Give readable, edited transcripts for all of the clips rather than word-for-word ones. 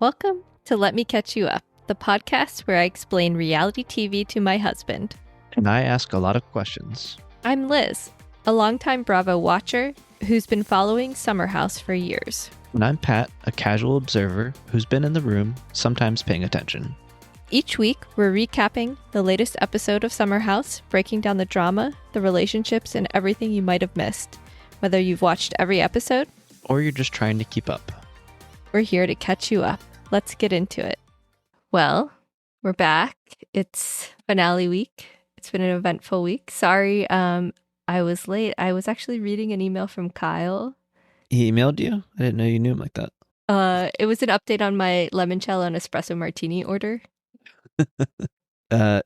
Welcome to Let Me Catch You Up, the podcast where I explain reality TV to my husband. And I ask a lot of questions. I'm Liz, a longtime Bravo watcher who's been following Summer House for years. And I'm Pat, a casual observer who's been in the room, sometimes paying attention. Each week, we're recapping the latest episode of Summer House, breaking down the drama, the relationships, and everything you might have missed. Whether you've watched every episode, or you're just trying to keep up. We're here to catch you up. Let's get into it. Well, we're back. It's finale week. It's been an eventful week. Sorry, I was late. I was actually reading an email from Kyle. He emailed you? I didn't know you knew him like that. It was an update on my limoncello and espresso martini order.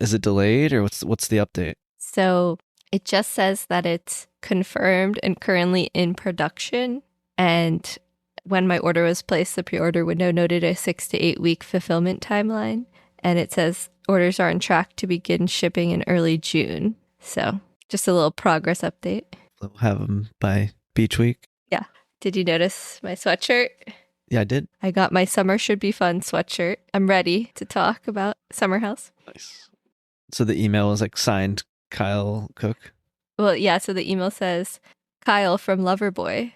Is it delayed or what's the update? So it just says that it's confirmed and currently in production. And when my order was placed, the pre-order window noted a 6 to 8 week fulfillment timeline. And it says orders are on track to begin shipping in early June. So just a little progress update. We'll have them by beach week. Yeah. Did you notice my sweatshirt? Yeah, I did. I got my Summer Should Be Fun sweatshirt. I'm ready to talk about Summer House. Nice. So the email was like signed Kyle Cook? Well, yeah. So the email says, Kyle from Loverboy.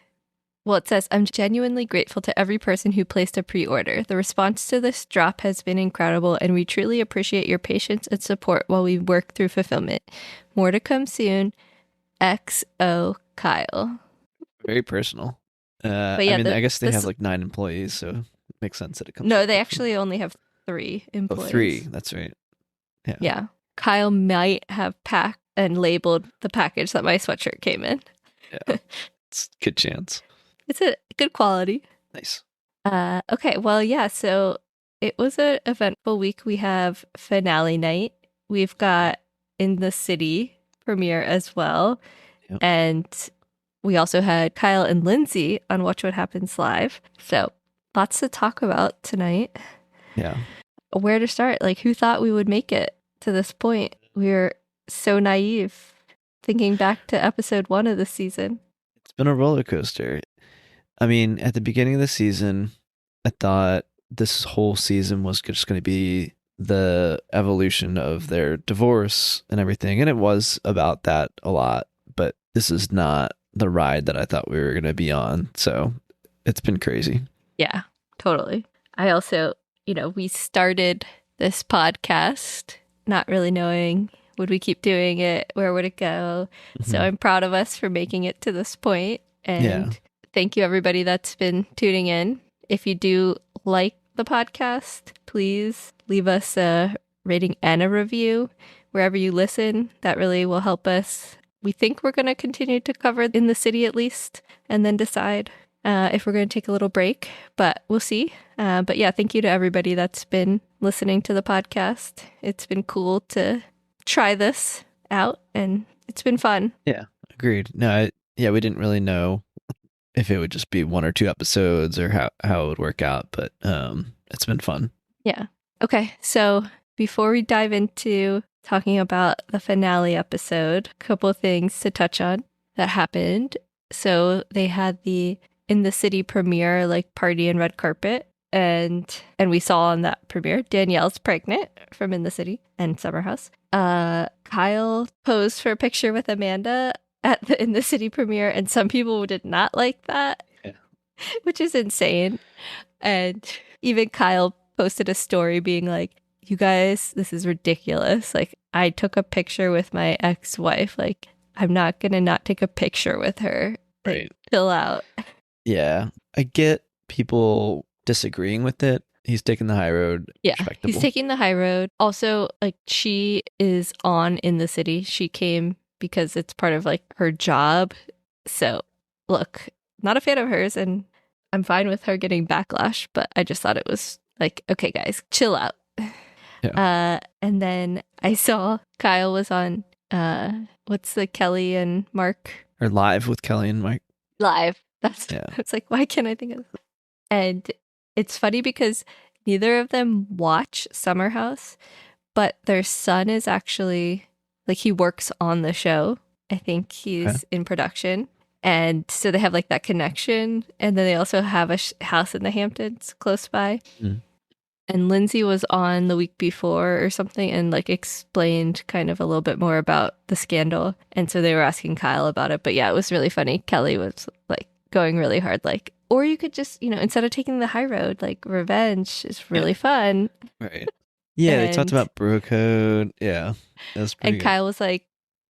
Well, it says, I'm genuinely grateful to every person who placed a pre-order. The response to this drop has been incredible, and we truly appreciate your patience and support while we work through fulfillment. More to come soon. XO Kyle. Very personal. But yeah, I guess they have like 9 employees, so it makes sense that it comes. No, they actually only have 3 employees. Oh, 3. That's right. Yeah. Kyle might have packed and labeled the package that my sweatshirt came in. Yeah. It's a good chance. It's a good quality. Nice. Okay, well, yeah, so it was an eventful week. We have finale night. We've got In the City premiere as well. Yep. And we also had Kyle and Lindsay on Watch What Happens Live. So lots to talk about tonight. Yeah. Where to start? Like, who thought we would make it to this point? We were so naive thinking back to episode 1 of the season. It's been a roller coaster. I mean, at the beginning of the season, I thought this whole season was just going to be the evolution of their divorce and everything. And it was about that a lot. But this is not the ride that I thought we were going to be on. So it's been crazy. Yeah, totally. I also, we started this podcast not really knowing, would we keep doing it? Where would it go? Mm-hmm. So I'm proud of us for making it to this point. And thank you, everybody that's been tuning in. If you do like the podcast, please leave us a rating and a review wherever you listen. That really will help us. We think we're going to continue to cover In the City at least, and then decide if we're going to take a little break, but we'll see. But yeah, thank you to everybody that's been listening to the podcast. It's been cool to try this out, and it's been fun. Yeah, agreed. No, we didn't really know if it would just be 1 or 2 episodes or how it would work out, but it's been fun. Yeah. Okay, so before we dive into talking about the finale episode, a couple of things to touch on that happened. So they had the In the City premiere, like party and red carpet, and we saw on that premiere Danielle's pregnant from In the City and Summer House. Kyle posed for a picture with Amanda at the In the City premiere, and some people did not like that, which is insane. And even Kyle posted a story being like, you guys, this is ridiculous. Like, I took a picture with my ex-wife. Like, I'm not going to not take a picture with her. Like, right. Chill out. Yeah. I get people disagreeing with it. He's taking the high road. Yeah, he's taking the high road. Also, like, she is on In the City. She came because it's part of, like, her job. So, look, not a fan of hers, and I'm fine with her getting backlash, but I just thought it was like, okay, guys, chill out. Yeah. And then I saw Kyle was on, what's the Kelly and Mark? Or Live with Kelly and Mike. Live. It's like, why can't I think of this? And it's funny because neither of them watch Summer House, but their son is actually, like, he works on the show. I think he's in production. And so they have like that connection. And then they also have a house in the Hamptons close by. Mm. And Lindsay was on the week before or something and like explained kind of a little bit more about the scandal. And so they were asking Kyle about it. But yeah, it was really funny. Kelly was like going really hard, like, or you could just, instead of taking the high road, like revenge is really fun. Right. Yeah, they talked about bro code. Yeah, that was pretty And good. Kyle was like,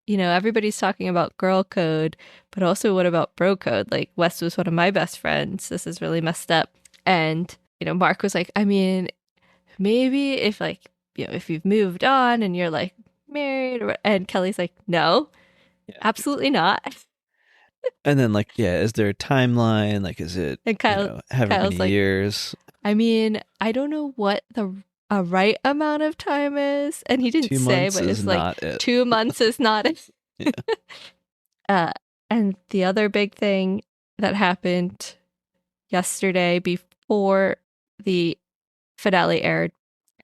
everybody's talking about girl code, but also what about bro code? Like Wes was one of my best friends. This is really messed up. And, Mark was like, I mean, maybe if like, if you've moved on and you're like married and Kelly's like, no, absolutely not. And then like, yeah, is there a timeline? Like, is it, And however Kyle's many like, years? I mean, I don't know what the right amount of time is. And he didn't 2 say, months but it's is like not it. 2 months is not it. Yeah. And the other big thing that happened yesterday before the finale aired,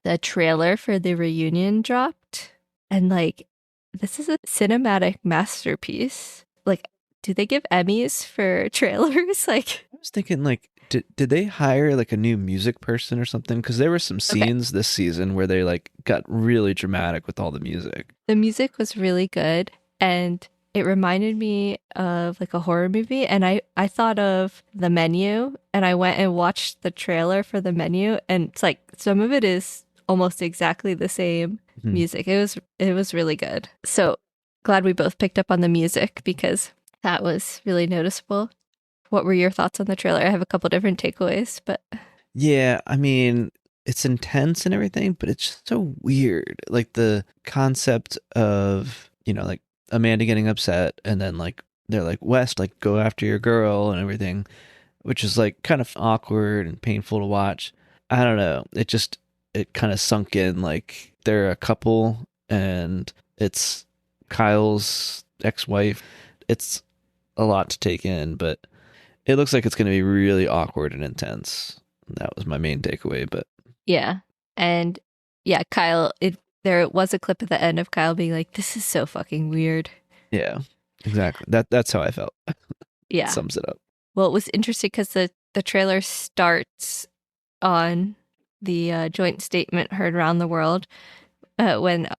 the trailer for the reunion dropped. And like, this is a cinematic masterpiece. Like, do they give Emmys for trailers? Like, I was thinking like, did they hire like a new music person or something? Because there were some scenes this season where they like got really dramatic with all the music. The music was really good, and it reminded me of like a horror movie. And I thought of The Menu, and I went and watched the trailer for The Menu, and it's like some of it is almost exactly the same music. It was really good. So glad we both picked up on the music because that was really noticeable. What were your thoughts on the trailer? I have a couple different takeaways, but yeah, I mean, it's intense and everything, but it's just so weird. Like the concept of, like Amanda getting upset and then like they're like, West, like go after your girl and everything, which is like kind of awkward and painful to watch. I don't know. It kind of sunk in like they're a couple and it's Kyle's ex-wife. It's a lot to take in, but it looks like it's going to be really awkward and intense. That was my main takeaway, but yeah. And yeah, Kyle, there was a clip at the end of Kyle being like, this is so fucking weird. Yeah, exactly. That's how I felt. Yeah. Sums it up. Well, it was interesting because the trailer starts on the joint statement heard around the world when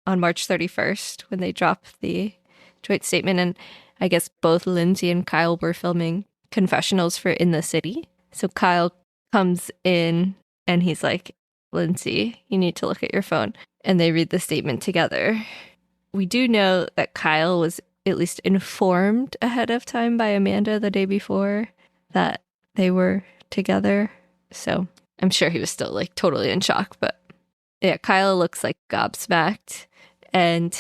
on March 31st, when they dropped the joint statement. And I guess both Lindsay and Kyle were filming confessionals for In the City. So Kyle comes in and he's like, Lindsay, you need to look at your phone. And they read the statement together. We do know that Kyle was at least informed ahead of time by Amanda the day before that they were together. So I'm sure he was still like totally in shock. But yeah, Kyle looks like gobsmacked. And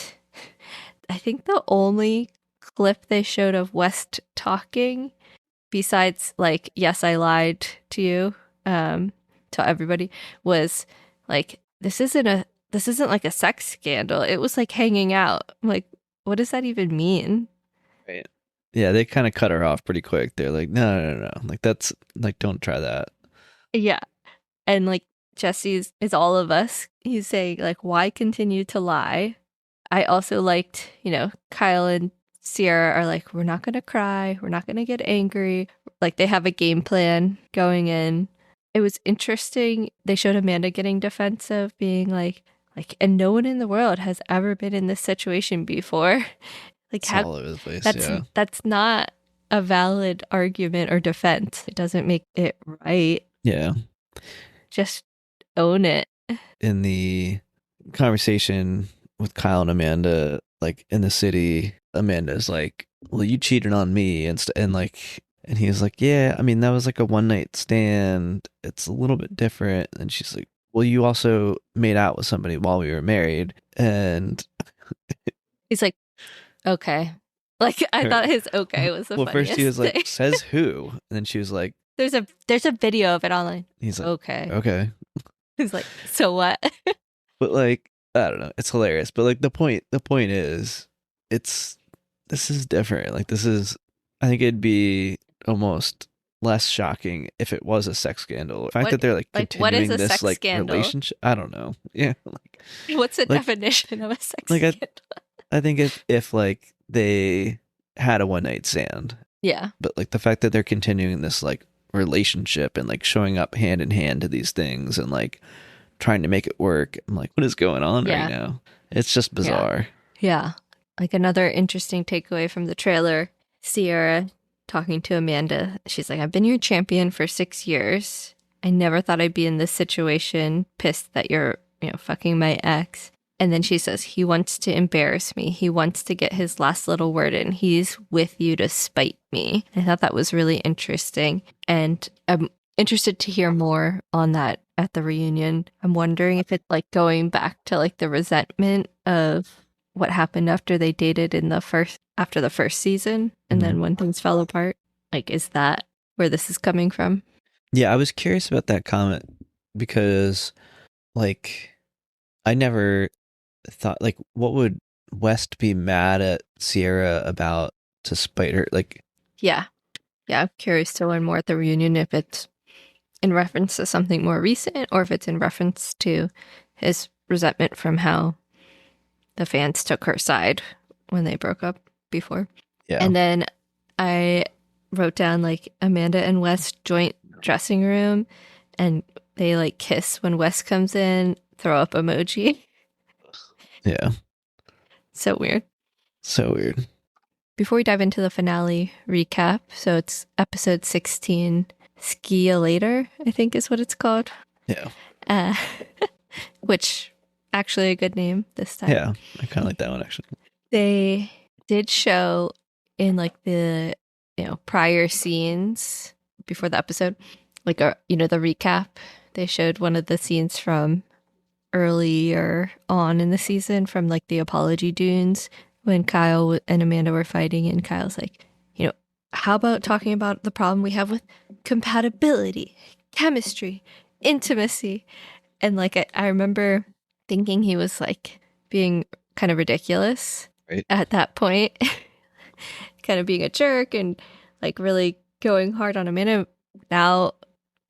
I think the only clip they showed of West talking, besides like, yes, I lied to you, to everybody, was like, this isn't like a sex scandal. It was like hanging out. I'm like, what does that even mean? Right. Yeah, they kind of cut her off pretty quick. They're like, no. Like, that's like, don't try that. Yeah. And like Jesse's is all of us. He's saying like, why continue to lie? I also liked, Kyle and Ciara are like, we're not going to cry. We're not going to get angry. Like they have a game plan going in. It was interesting. They showed Amanda getting defensive, being like, and no one in the world has ever been in this situation before. Like it's all over the place. That's not a valid argument or defense. It doesn't make it right. Yeah. Just own it. In the conversation with Kyle and Amanda, like in the city, Amanda's like, well, you cheated on me and he's like, yeah, I mean, that was like a one night stand. It's a little bit different. And she's like, well, you also made out with somebody while we were married. And he's like, okay. Like, I thought his okay was the funniest first he was like, thing. Says who? And then she was like, there's a video of it online. He's like, okay. He's like, so what? But like, I don't know. It's hilarious. But like the point is, this is different. Like I think it'd be almost less shocking if it was a sex scandal. The fact that they're like continuing this like scandal? Relationship, I don't know. Yeah. Like, what's the definition of a sex scandal? I think if like they had a one night stand Yeah. But like the fact that they're continuing this like relationship and like showing up hand in hand to these things and like trying to make it work. I'm like, what is going on right Yeah. now? It's just Yeah. bizarre. Yeah. Like another interesting takeaway from the trailer, Ciara talking to Amanda. She's like, I've been your champion for 6 years. I never thought I'd be in this situation, pissed that you're, fucking my ex. And then she says, he wants to embarrass me. He wants to get his last little word in. He's with you to spite me. I thought that was really interesting. And I'm interested to hear more on that at the reunion. I'm wondering if it's like going back to like the resentment of what happened after they dated after the first season and then when things fell apart. Like, is that where this is coming from? Yeah, I was curious about that comment because like I never thought like what would West be mad at Ciara about to spite her? Like Yeah. I'm curious to learn more at the reunion if it's in reference to something more recent or if it's in reference to his resentment from how the fans took her side when they broke up before. Yeah. And then I wrote down like Amanda and West joint dressing room and they like kiss when West comes in, throw up emoji. Yeah. So weird. So weird. Before we dive into the finale recap, so it's episode 16, Ski Later, I think is what it's called. Yeah. Which actually a good name this time. Yeah, I kind of like that one actually. They did show in like the prior scenes before the episode, like the recap. They showed one of the scenes from earlier on in the season from like the apology dunes when Kyle and Amanda were fighting, and Kyle's like, how about talking about the problem we have with compatibility, chemistry, intimacy, and like I remember thinking he was like being kind of ridiculous at that point, kind of being a jerk and like really going hard on Amanda. Now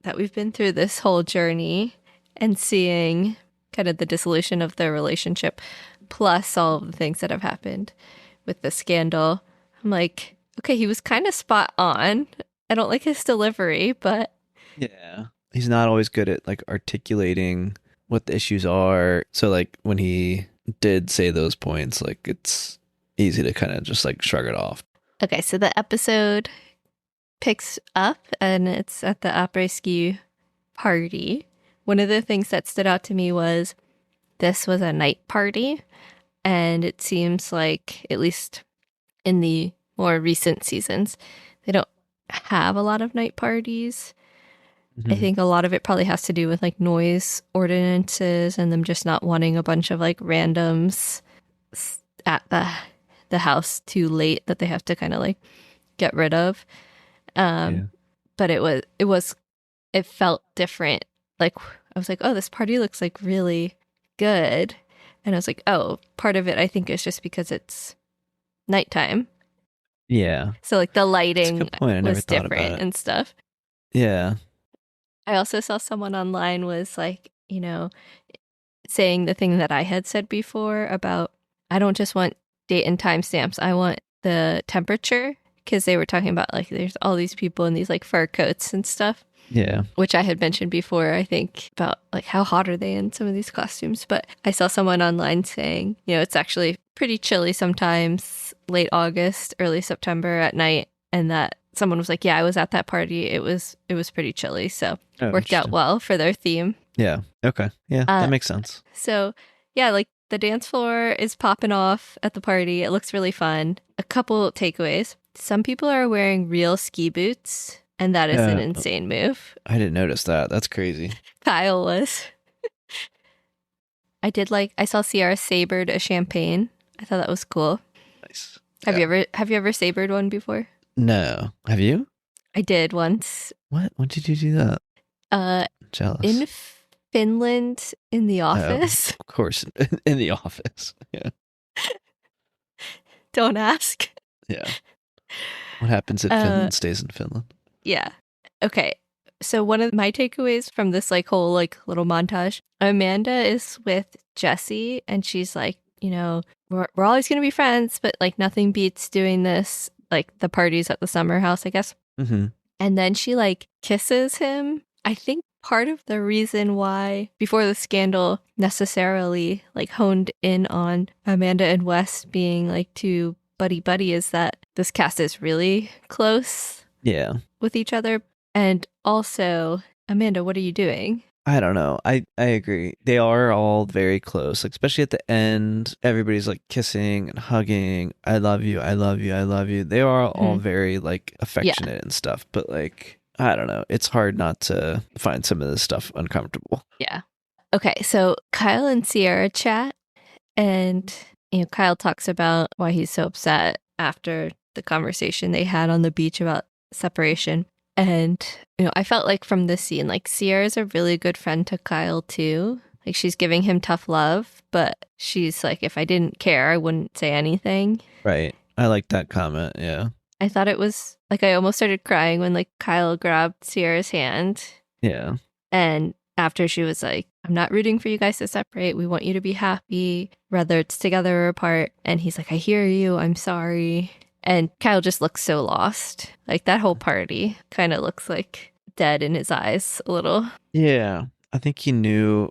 that we've been through this whole journey and seeing kind of the dissolution of their relationship, plus all of the things that have happened with the scandal, I'm like, okay, he was kind of spot on. I don't like his delivery, but yeah, he's not always good at like articulating what the issues are. So like when he did say those points, like it's easy to kind of just like shrug it off. Okay, so the episode picks up and it's at the Aprés Ski party. One of the things that stood out to me was this was a night party, and it seems like, at least in the more recent seasons, they don't have a lot of night parties. I think a lot of it probably has to do with like noise ordinances and them just not wanting a bunch of like randoms at the house too late that they have to kind of like get rid of. But it felt different. Like I was like, oh, this party looks like really good. And I was like, oh, part of it I think is just because it's nighttime. Yeah. So like the lighting That's a good point. I never was thought different about it. and stuff. Yeah. I also saw someone online was like, saying the thing that I had said before about I don't just want date and time stamps. I want the temperature, because they were talking about like there's all these people in these like fur coats and stuff. Yeah. Which I had mentioned before, I think, about like how hot are they in some of these costumes. But I saw someone online saying, it's actually pretty chilly sometimes, late August, early September at night. And that someone was like, yeah, I was at that party. It was pretty chilly. So worked out well for their theme. Yeah. Okay. Yeah, that makes sense. So yeah, like the dance floor is popping off at the party. It looks really fun. A couple takeaways. Some people are wearing real ski boots, and that is an insane move. I didn't notice that. That's crazy. Kyle was. I saw Ciara sabered a champagne. I thought that was cool. Nice. Have you ever sabered one before? No. Have you? I did once. What? When did you do that? Jealous. In Finland, in the office. Of course, in the office. Yeah. Don't ask. Yeah. What happens in Finland stays in Finland. Yeah. Okay. So one of my takeaways from this like whole like little montage, Amanda is with Jesse and she's like, we're always going to be friends, but like nothing beats doing this like the parties at the summer house, I guess. Mm-hmm. And then she like kisses him. I think part of the reason why before the scandal necessarily like honed in on Amanda and Wes being like too buddy is that this cast is really close with each other. And also, Amanda, what are you doing? I don't know. I agree. They are all very close, like, especially at the end. Everybody's like kissing and hugging. I love you. I love you. I love you. They are all very like affectionate and stuff. But like, I don't know. It's hard not to find some of this stuff uncomfortable. Yeah. Okay. So Kyle and Ciara chat, and Kyle talks about why he's so upset after the conversation they had on the beach about separation. And, I felt like from this scene, like Ciara's a really good friend to Kyle too. Like she's giving him tough love, but she's like, if I didn't care, I wouldn't say anything. Right. I like that comment. Yeah. I thought it was like, I almost started crying when like Kyle grabbed Ciara's hand. Yeah. And after she was like, I'm not rooting for you guys to separate. We want you to be happy, whether it's together or apart. And he's like, I hear you. I'm sorry. And Kyle just looks so lost. Like that whole party kind of looks like dead in his eyes a little. Yeah. I think he knew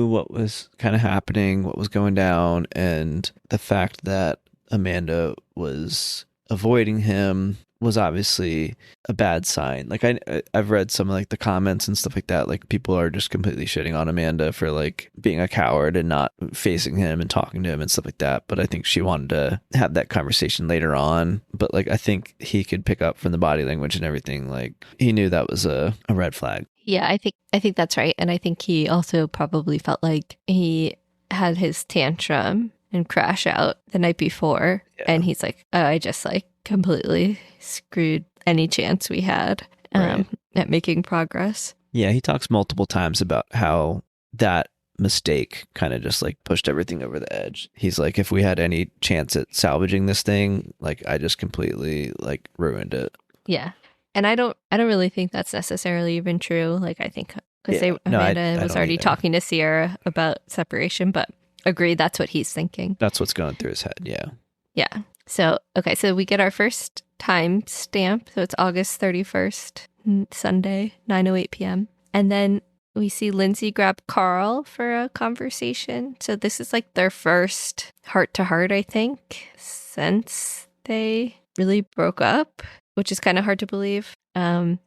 what was kind of happening, what was going down, and the fact that Amanda was avoiding him was obviously a bad sign. Like I've read some of like the comments and stuff like that. Like people are just completely shitting on Amanda for like being a coward and not facing him and talking to him and stuff like that. But I think she wanted to have that conversation later on. But like I think he could pick up from the body language and everything. Like he knew that was a red flag. Yeah, I think that's right. And I think he also probably felt like he had his tantrum and crash out the night before. Yeah. And he's like, oh, I just like completely screwed any chance we had at making progress. Yeah, he talks multiple times about how that mistake kind of just like pushed everything over the edge. He's like, if we had any chance at salvaging this thing, like I just completely like ruined it. Yeah. And I don't really think that's necessarily even true. Like I think because Amanda was already talking to Ciara about separation, but agreed, that's what he's thinking. That's what's going through his head. Yeah. Yeah. So, okay. So we get our first time stamp. So it's August 31st, Sunday, 9:08 p.m. And then we see Lindsay grab Carl for a conversation. So this is like their first heart to heart, I think, since they really broke up, which is kind of hard to believe. And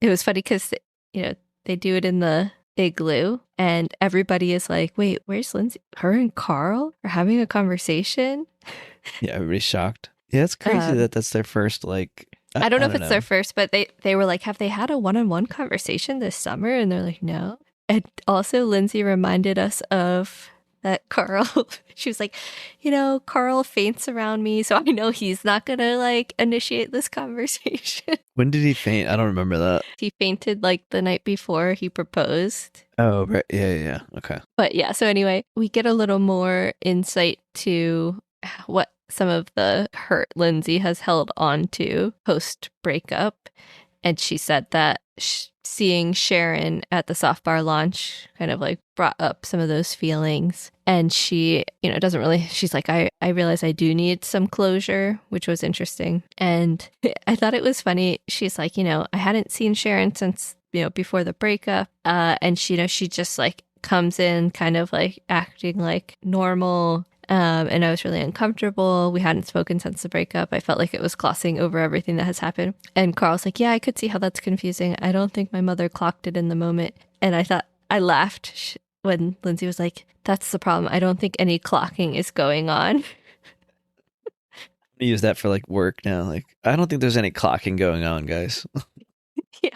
it was funny because, they do it in the igloo and everybody is like, wait, where's Lindsay? Her and Carl are having a conversation? Yeah, everybody's shocked. Yeah, it's crazy that that's their first, like... I don't know if it's their first, but they were like, have they had a one-on-one conversation this summer? And they're like, no. And also Lindsay reminded us of that Carl, she was like, Carl faints around me, so I know he's not going to like initiate this conversation. When did he faint? I don't remember that. He fainted like the night before he proposed. Oh, right. Yeah. Okay. But yeah, so anyway, we get a little more insight to what some of the hurt Lindsay has held on to post breakup. And she said that seeing Sharon at the soft bar launch kind of like brought up some of those feelings. And she, doesn't really, she's like, I realize I do need some closure, which was interesting. And I thought it was funny. She's like, I hadn't seen Sharon since, before the breakup. And she just like comes in kind of like acting like normal. And I was really uncomfortable. We hadn't spoken since the breakup. I felt like it was glossing over everything that has happened. And Carl's like, yeah, I could see how that's confusing. I don't think my mother clocked it in the moment. And I thought, I laughed when Lindsay was like, that's the problem. I don't think any clocking is going on. I use that for like work now. Like, I don't think there's any clocking going on, guys. Yeah.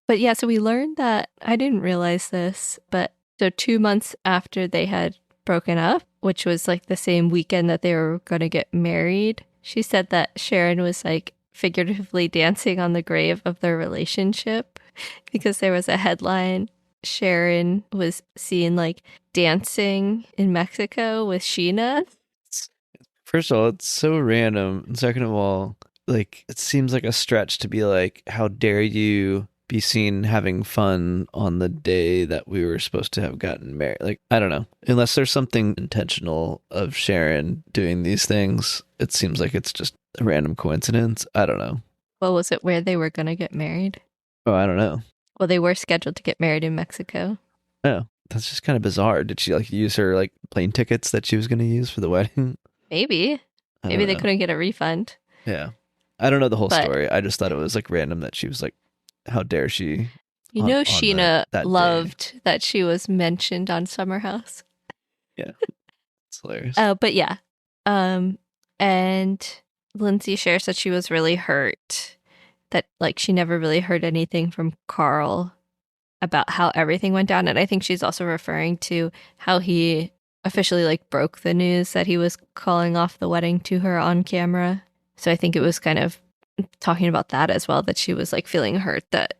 But yeah, so we learned that, I didn't realize this, but so 2 months after they had broken up, which was like the same weekend that they were going to get married, she said that Sharon was like figuratively dancing on the grave of their relationship because there was a headline. Sharon was seen like dancing in Mexico with Sheena. First of all, it's so random. And second of all, like it seems like a stretch to be like, how dare you be seen having fun on the day that we were supposed to have gotten married. Like, I don't know. Unless there's something intentional of Sharon doing these things, it seems like it's just a random coincidence. I don't know. Well, was it where they were going to get married? Oh, I don't know. Well, they were scheduled to get married in Mexico. Oh, that's just kind of bizarre. Did she like use her like plane tickets that she was going to use for the wedding? Maybe. Maybe they couldn't get a refund. Yeah. I don't know the whole story. I just thought it was like random that she was like, how dare she? You know, Sheena loved that she was mentioned on Summer House. Yeah. It's hilarious. But yeah. And Lindsay shares that she was really hurt, that like she never really heard anything from Carl about how everything went down. And I think she's also referring to how he officially like broke the news that he was calling off the wedding to her on camera. So I think it was kind of talking about that as well, that she was like feeling hurt that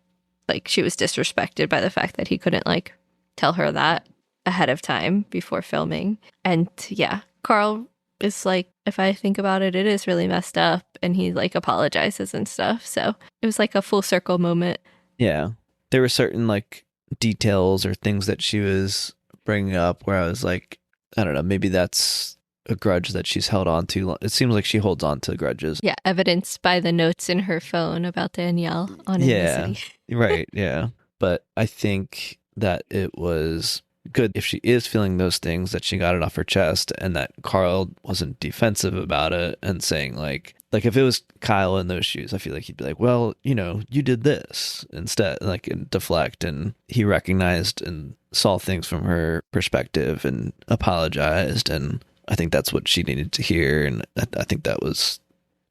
like she was disrespected by the fact that he couldn't like tell her that ahead of time before filming. And yeah, Carl is like, if I think about it, it is really messed up, and he like apologizes and stuff. So it was like a full circle moment. Yeah. There were certain like details or things that she was bringing up where I was like, I don't know, maybe that's a grudge that she's held on to. It seems like she holds on to grudges. Yeah, evidenced by the notes in her phone about Danielle on In the City. Right, yeah. But I think that it was good if she is feeling those things, that she got it off her chest, and that Carl wasn't defensive about it and saying like if it was Kyle in those shoes, I feel like he'd be like, well, you know, you did this instead, like, and deflect. And he recognized and saw things from her perspective and apologized. And I think that's what she needed to hear. And I think that was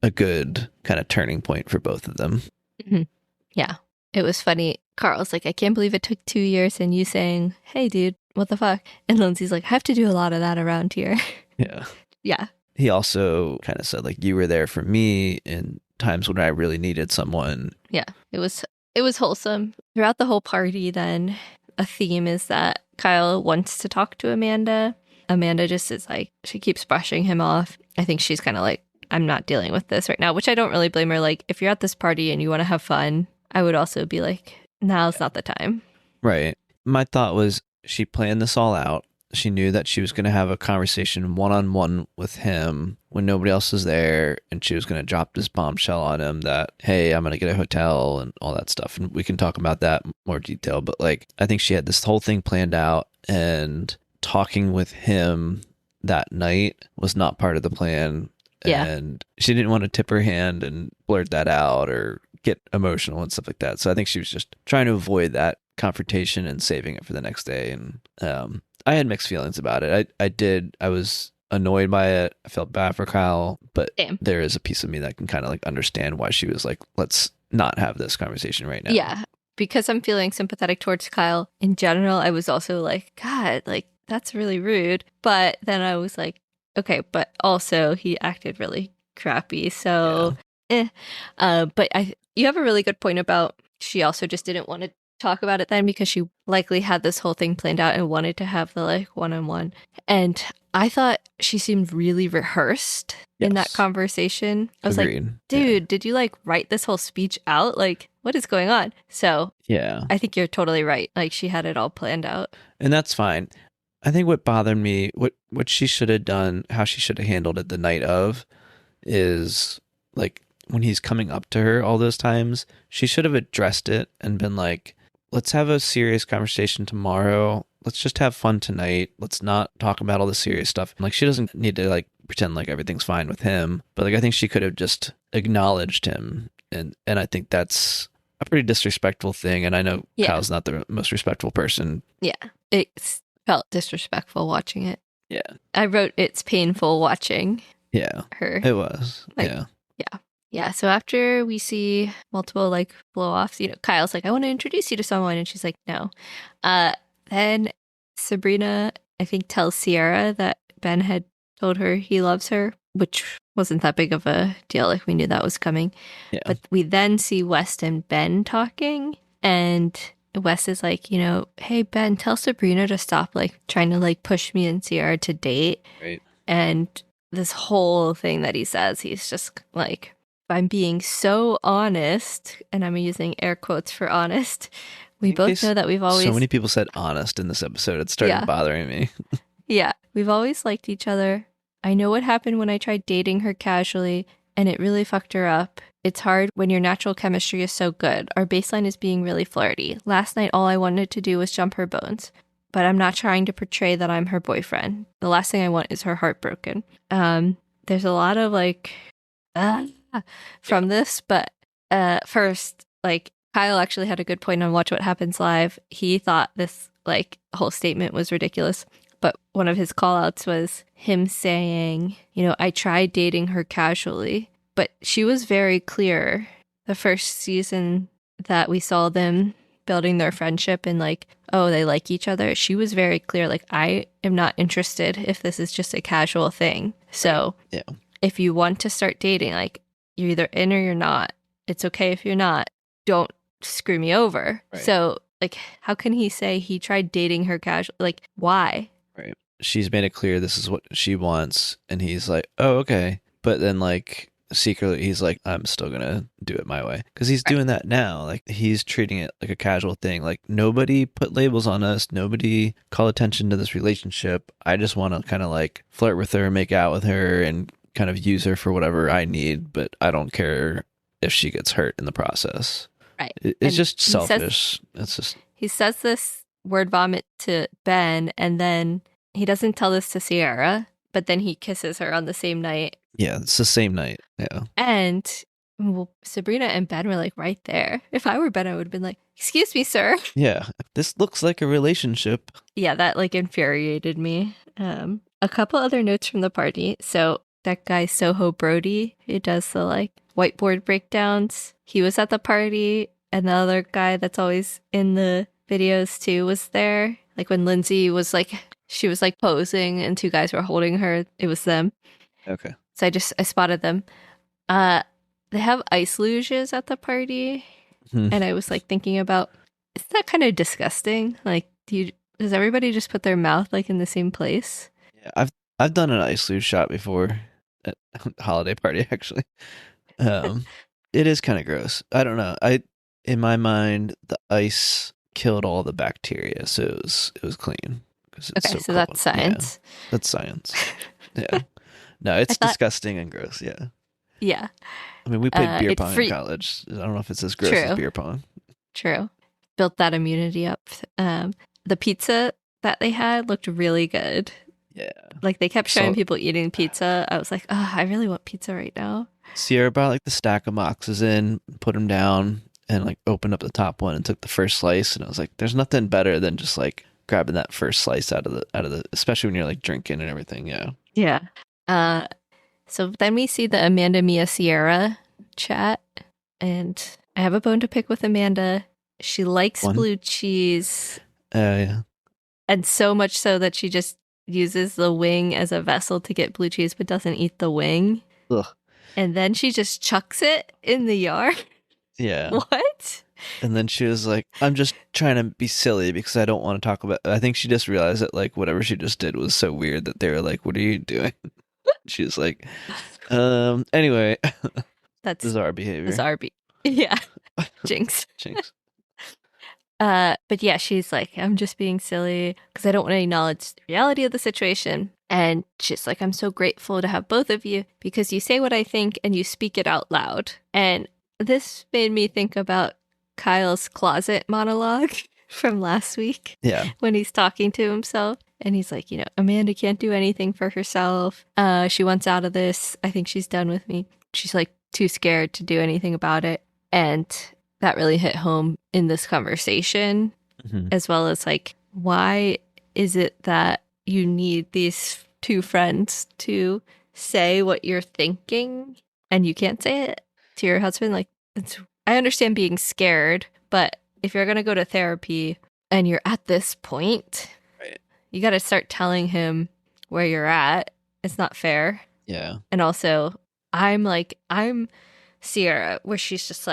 a good kind of turning point for both of them. Mm-hmm. Yeah. It was funny. Carl's like, I can't believe it took 2 years, and you saying, hey, dude, what the fuck? And Lindsay's like, I have to do a lot of that around here. Yeah. Yeah. He also kind of said, like, you were there for me in times when I really needed someone. Yeah. It was wholesome. Throughout the whole party, then, a theme is that Kyle wants to talk to Amanda. Amanda just is like, she keeps brushing him off. I think she's kind of like, I'm not dealing with this right now, which I don't really blame her. Like, if you're at this party and you want to have fun, I would also be like, now's not the time. Right. My thought was, she planned this all out. She knew that she was going to have a conversation one-on-one with him when nobody else is there, and she was going to drop this bombshell on him that, hey, I'm going to get a hotel and all that stuff. And we can talk about that in more detail. But like, I think she had this whole thing planned out, and talking with him that night was not part of the plan. Yeah. And she didn't want to tip her hand and blurt that out or get emotional and stuff like that. So I think she was just trying to avoid that confrontation and saving it for the next day. And I had mixed feelings about it. I was annoyed by it. I felt bad for Kyle, but there is a piece of me that can kind of like understand why she was like, let's not have this conversation right now. Yeah. Because I'm feeling sympathetic towards Kyle in general, I was also like, God, like, that's really rude. But then I was like, okay, but also he acted really crappy. So, but you have a really good point about she also just didn't want to talk about it then, because she likely had this whole thing planned out and wanted to have the like one-on-one. And I thought she seemed really rehearsed in that conversation. I was like, dude, did you like write this whole speech out? Like, what is going on? So yeah, I think you're totally right. Like, she had it all planned out. And that's fine. I think what bothered me, what she should have done, how she should have handled it the night of, is like when he's coming up to her all those times, she should have addressed it and been like, let's have a serious conversation tomorrow. Let's just have fun tonight. Let's not talk about all the serious stuff. Like, she doesn't need to like pretend like everything's fine with him. But like, I think she could have just acknowledged him. And I think that's a pretty disrespectful thing. And I know Kyle's not the most respectful person. Yeah. It felt disrespectful watching it. Yeah. I wrote, it's painful watching her. It was. Like, yeah. Yeah, so after we see multiple like blow-offs, you know, Kyle's like, I want to introduce you to someone, and she's like, no. Then Sabrina, I think, tells Ciara that Ben had told her he loves her, which wasn't that big of a deal. Like, we knew that was coming. Yeah. But we then see West and Ben talking, and West is like, you know, hey, Ben, tell Sabrina to stop like trying to like push me and Ciara to date. Right. And this whole thing that he says, he's just like I'm being so honest, and I'm using air quotes for honest. We both know that we've always... So many people said honest in this episode. It's starting bothering me. Yeah. We've always liked each other. I know what happened when I tried dating her casually, and it really fucked her up. It's hard when your natural chemistry is so good. Our baseline is being really flirty. Last night, all I wanted to do was jump her bones. But I'm not trying to portray that I'm her boyfriend. The last thing I want is her heart broken. There's a lot of from this, but first, Kyle actually had a good point on Watch What Happens Live. He thought this whole statement was ridiculous, but one of his call outs was him saying, I tried dating her casually, but she was very clear the first season that we saw them building their friendship and they like each other. She was very clear, I am not interested if this is just a casual thing. So if you want to start dating, you're either in or you're not. It's okay if you're not. Don't screw me over. Right. So how can he say he tried dating her casual? Why? Right. She's made it clear this is what she wants, and he's like, oh, okay. But then secretly he's like, I'm still gonna do it my way, because he's doing that now. He's treating it like a casual thing. Nobody put labels on us, nobody call attention to this relationship. I just want to kind of flirt with her, make out with her, and kind of use her for whatever I need, but I don't care if she gets hurt in the process. Right. It's just selfish. He says this word vomit to Ben, and then he doesn't tell this to Ciara, but then he kisses her on the same night. Yeah, it's the same night. Yeah. And Sabrina and Ben were right there. If I were Ben, I would have been excuse me, sir. Yeah, this looks like a relationship. Yeah, that infuriated me. A couple other notes from the party. So that guy Soho Brody, who does the whiteboard breakdowns, he was at the party, and the other guy that's always in the videos too was there. When Lindsay was she was posing and two guys were holding her, it was them. Okay. So I spotted them. They have ice luges at the party, and I was thinking about, isn't that kind of disgusting? Does everybody just put their mouth in the same place? Yeah, I've done an ice luge shot before at a holiday party actually. It is kind of gross. I don't know. In my mind, the ice killed all the bacteria, so it was clean. Okay, so that's science. Yeah, that's science. Yeah. No, it's disgusting and gross. Yeah. Yeah. I mean, we played beer pong in college. I don't know if it's as gross as beer pong. True. Built that immunity up. The pizza that they had looked really good. Yeah. They kept showing people eating pizza. I was like, oh, I really want pizza right now. Ciara brought the stack of boxes in, put them down, and opened up the top one and took the first slice. And I was like, there's nothing better than just grabbing that first slice out of the, especially when you're drinking and everything. Yeah. Yeah. So then we see the Amanda Mia Ciara chat, and I have a bone to pick with Amanda. She likes blue cheese. Yeah. And so much so that she just uses the wing as a vessel to get blue cheese, but doesn't eat the wing. Ugh. And then she just chucks it in the yard. Yeah. What? And then she was like, I'm just trying to be silly because I don't want to talk about... I think she just realized that whatever she just did was so weird that they were like, what are you doing? She was like, anyway. That's bizarre behavior. Yeah. Jinx. But yeah, she's like, I'm just being silly because I don't want to acknowledge the reality of the situation. And she's like, I'm so grateful to have both of you because you say what I think and you speak it out loud. And this made me think about Kyle's closet monologue from last week. Yeah. When he's talking to himself. And he's like, Amanda can't do anything for herself. She wants out of this. I think she's done with me. She's too scared to do anything about it. And that really hit home in this conversation, as well as why is it that you need these two friends to say what you're thinking and you can't say it to your husband? I understand being scared, but if you're going to go to therapy and you're at this point, right, you got to start telling him where you're at. It's not fair. Yeah. And also, I'm Ciara, where she's just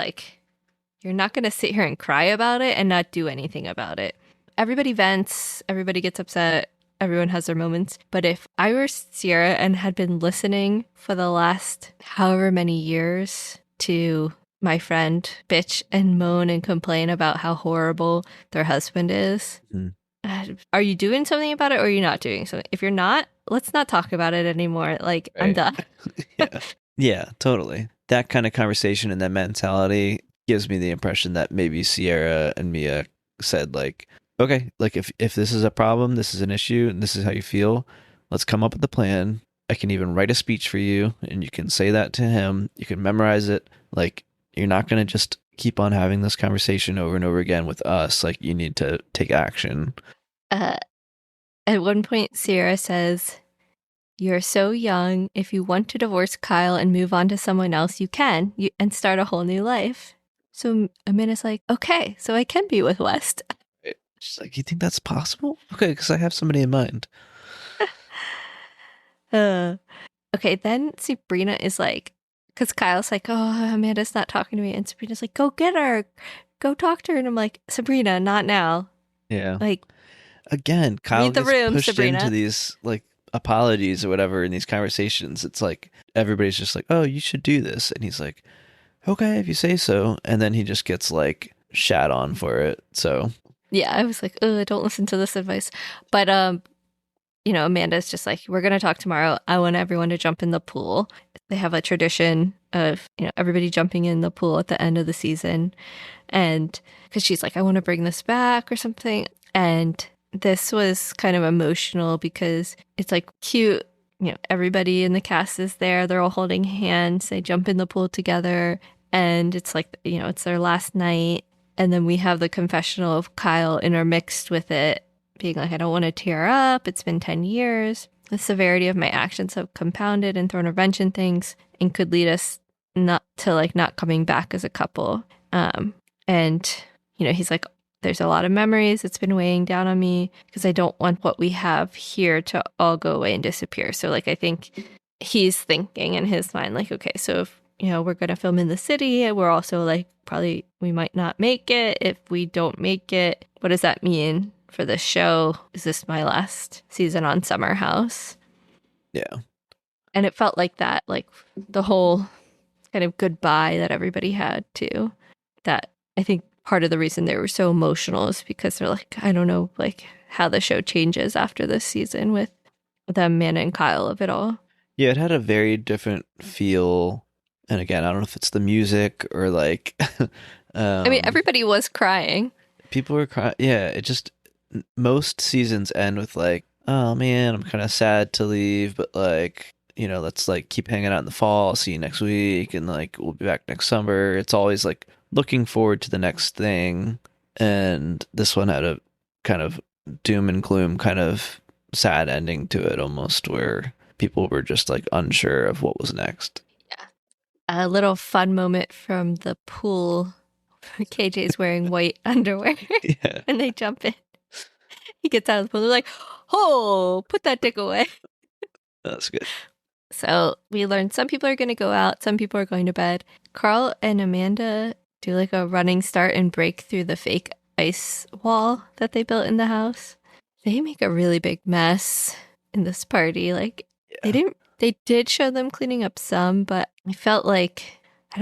you're not going to sit here and cry about it and not do anything about it. Everybody vents, everybody gets upset, everyone has their moments. But if I were Ciara and had been listening for the last however many years to my friend bitch and moan and complain about how horrible their husband is. Are you doing something about it or are you not doing something? If you're not, let's not talk about it anymore. Like, I'm done. Yeah, totally. That kind of conversation and that mentality gives me the impression that maybe Ciara and Mia said, like, okay, like if this is a problem, this is an issue, and this is how you feel, let's come up with a plan. I can even write a speech for you, and you can say that to him. You can memorize it. Like, you're not going to just keep on having this conversation over and over again with us. Like, you need to take action. At one point, Ciara says, "You're so young. If you want to divorce Kyle and move on to someone else, you can, and start a whole new life." So Amanda's like, okay, so I can be with West. She's like, you think that's possible? Okay, because I have somebody in mind. Okay, then Sabrina is like, because Kyle's like, oh, Amanda's not talking to me. And Sabrina's like, go get her. Go talk to her. And I'm like, Sabrina, not now. Yeah. Like, again, Kyle gets pushed Sabrina. into these like apologies or whatever in these conversations. It's like everybody's just like, oh, you should do this. And he's like, okay, if you say so. And then he just gets like shat on for it. So yeah, I was like, oh, don't listen to this advice. But you know, Amanda's just like, we're gonna talk tomorrow. I want everyone to jump in the pool. They have a tradition of, you know, everybody jumping in the pool at the end of the season. And because she's like, I want to bring this back or something. And this was kind of emotional because it's like cute. You know, everybody in the cast is there. They're all holding hands. They jump in the pool together. And it's like, you know, it's their last night. And then we have the confessional of Kyle intermixed with it, being like, I don't want to tear up. It's been 10 years. The severity of my actions have compounded and thrown a wrench in things and could lead us not coming back as a couple. And, you know, he's like, there's a lot of memories that's been weighing down on me because I don't want what we have here to all go away and disappear. So, like, I think he's thinking in his mind, like, okay, so if, you know, we're going to film in the city, we're also like, probably we might not make it. If we don't make it, what does that mean for the show? Is this my last season on Summer House? Yeah. And it felt like that, like the whole kind of goodbye that everybody had too. That I think part of the reason they were so emotional is because they're like, I don't know, like how the show changes after this season with them, Amanda and Kyle of it all. Yeah, it had a very different feel. And again, I don't know if it's the music or like I mean, everybody was crying. People were crying. Yeah, it just, most seasons end with like, oh man, I'm kind of sad to leave, but like, you know, let's like keep hanging out in the fall. See you next week. And like, we'll be back next summer. It's always like looking forward to the next thing. And this one had a kind of doom and gloom, kind of sad ending to it almost, where people were just like unsure of what was next. Yeah. A little fun moment from the pool. KJ's wearing white underwear. Yeah. And they jump in. He gets out of the pool. They're like, oh, put that dick away. That's good. So we learned some people are going to go out. Some people are going to bed. Carl and Amanda do like a running start and break through the fake ice wall that they built in the house. They make a really big mess in this party. Like, yeah. They did show them cleaning up some, but I felt like, I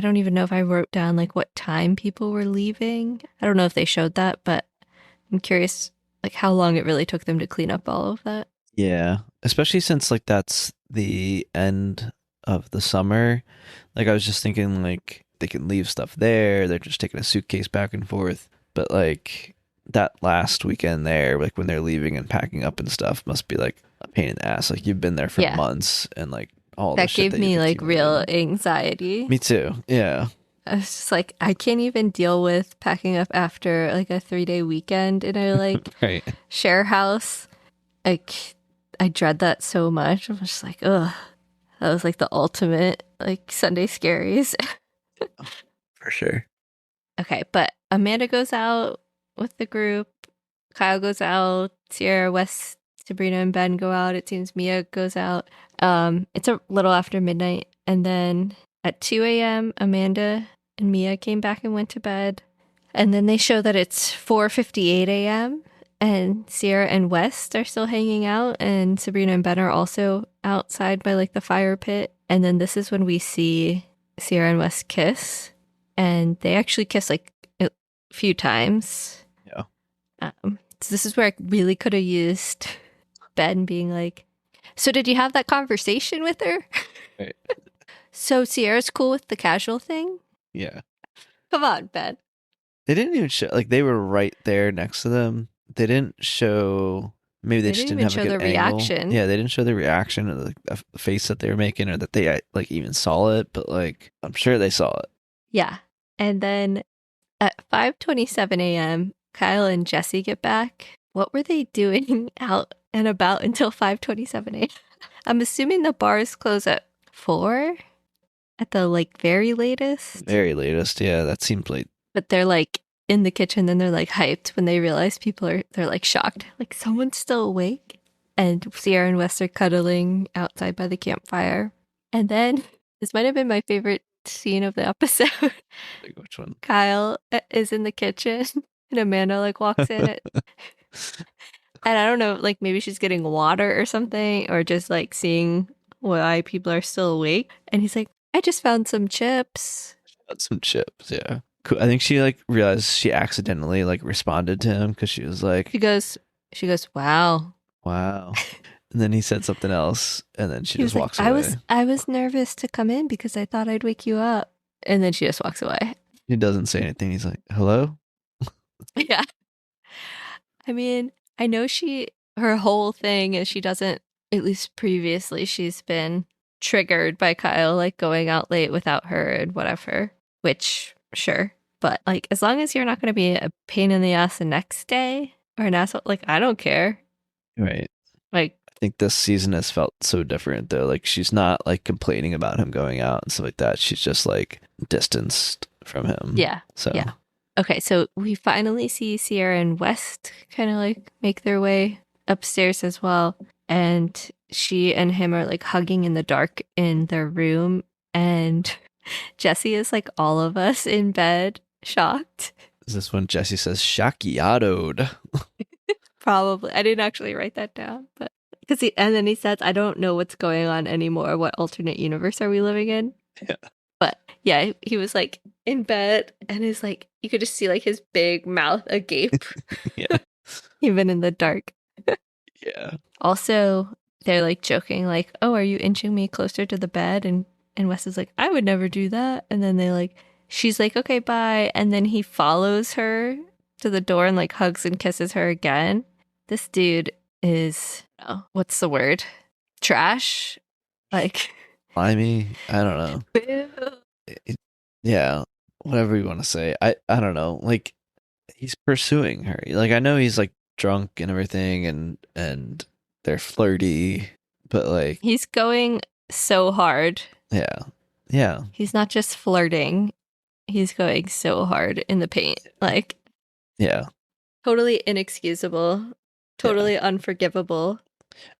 don't even know if I wrote down like what time people were leaving. I don't know if they showed that, but I'm curious like how long it really took them to clean up all of that. Yeah, especially since like that's the end of the summer. Like I was just thinking like they can leave stuff there. They're just taking a suitcase back and forth. But like that last weekend there, like when they're leaving and packing up and stuff must be like a pain in the ass. Like you've been there for months and like all that shit gave me like real anxiety. Me too. Yeah. I was just like, I can't even deal with packing up after like a 3-day weekend in a like right. share house. Like I dread that so much. I'm just like, ugh. That was like the ultimate like Sunday scaries. For sure. Okay, but Amanda goes out with the group. Kyle goes out. Ciara, Wes, Sabrina, and Ben go out. It seems Mia goes out. It's a little after midnight. And then at 2 a.m., Amanda and Mia came back and went to bed. And then they show that it's 4:58 a.m. and Ciara and West are still hanging out. And Sabrina and Ben are also outside by like the fire pit. And then this is when we see Ciara and Wes kiss, and they actually kiss like a few times. Yeah. So this is where I really could have used Ben being like, so did you have that conversation with her? Right. So Ciara's cool with the casual thing? Yeah. Come on, Ben. They didn't even show, like, they were right there next to them. They didn't show, maybe they just didn't didn't even have show a good the angle. reaction. Yeah, they didn't show the reaction or the face that they were making, or that they like even saw it, but like, I'm sure they saw it. Yeah. And then at 5:27 a.m., Kyle and Jesse get back. What were they doing out and about until 5:27 a.m.? I'm assuming the bars close at 4 at the like very latest. Very latest, yeah, that seemed like. But they're like in the kitchen, then they're like hyped when they realize they're like shocked. Like someone's still awake. And Ciara and Wes are cuddling outside by the campfire. And then this might have been my favorite scene of the episode. Like, which one? Kyle is in the kitchen and Amanda like walks in it. And I don't know, like maybe she's getting water or something, or just like seeing why people are still awake. And he's like, I just found some chips. Some chips, yeah. Cool. I think she like realized she accidentally like responded to him because she was like, She goes, wow. wow. And then he said something else, and then she just walks away. I was nervous to come in because I thought I'd wake you up. And then she just walks away. He doesn't say anything. He's like, hello? Yeah. I mean, I know her whole thing is she doesn't, at least previously, she's been triggered by Kyle, like going out late without her and whatever, which, sure. But like, as long as you're not going to be a pain in the ass the next day or an asshole, like, I don't care. Right. Like, I think this season has felt so different though. Like, she's not like complaining about him going out and stuff like that. She's just like distanced from him. yeah. So yeah. Okay, so we finally see Ciara and West kind of like make their way upstairs as well. And she and him are like hugging in the dark in their room. And Jesse is like all of us in bed, shocked. Is this when Jesse says shakiadoed? Probably. I didn't actually write that down, but and then he says, I don't know what's going on anymore. What alternate universe are we living in? Yeah. But yeah, he was like in bed and is like, you could just see like his big mouth agape. Yeah. Even in the dark. Yeah. Also, they're like joking, like, oh, are you inching me closer to the bed? And Wes is like, I would never do that. And then she's like, okay, bye. And then he follows her to the door and like hugs and kisses her again. This dude is, what's the word? Trash? Like, slimy? I don't know. Yeah. Whatever you want to say. I don't know. Like, he's pursuing her. Like, I know he's like drunk and everything, and they're flirty, but like, he's going so hard. Yeah. He's not just flirting. He's going so hard in the paint. Like, yeah. Totally inexcusable. Totally unforgivable.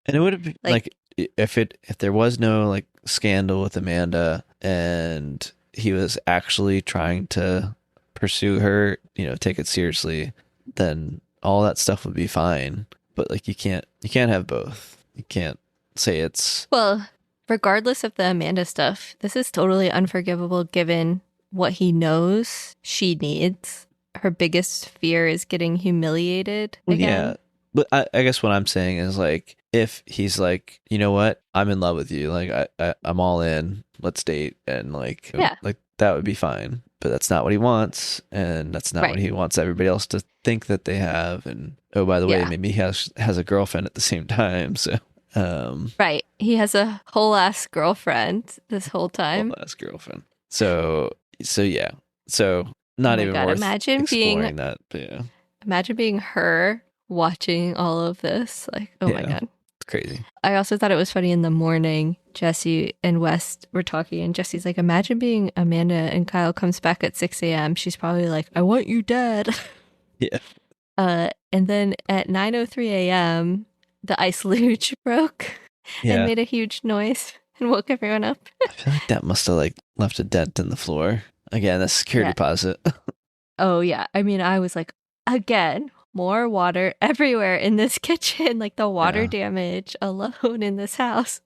And it would have been like if there was no like scandal with Amanda and he was actually trying to pursue her, take it seriously, then all that stuff would be fine. But like, you can't have both. You can't say it's, well, regardless of the Amanda stuff, this is totally unforgivable given what he knows she needs. Her biggest fear is getting humiliated again. Yeah. But I guess what I'm saying is like, if he's like, you know what, I'm in love with you, like I'm all in, let's date, and like, like that would be fine. But that's not what he wants, and that's not what he wants everybody else to think that they have. And oh, by the way, maybe he has a girlfriend at the same time. So right, he has a whole ass girlfriend this whole time. Whole ass girlfriend. So yeah. So not even worth exploring that. But yeah. Imagine being her watching all of this. Like, oh my God. It's crazy. I also thought it was funny in the morning, Jesse and West were talking and Jesse's like, imagine being Amanda and Kyle comes back at 6 a.m. She's probably like, I want you dead. Yeah. And then at 9:03 a.m., the ice luge broke and made a huge noise and woke everyone up. I feel like that must have like left a dent in the floor. Again, the security deposit. Oh, yeah. I mean, I was like, again, more water everywhere in this kitchen, like the water damage alone in this house.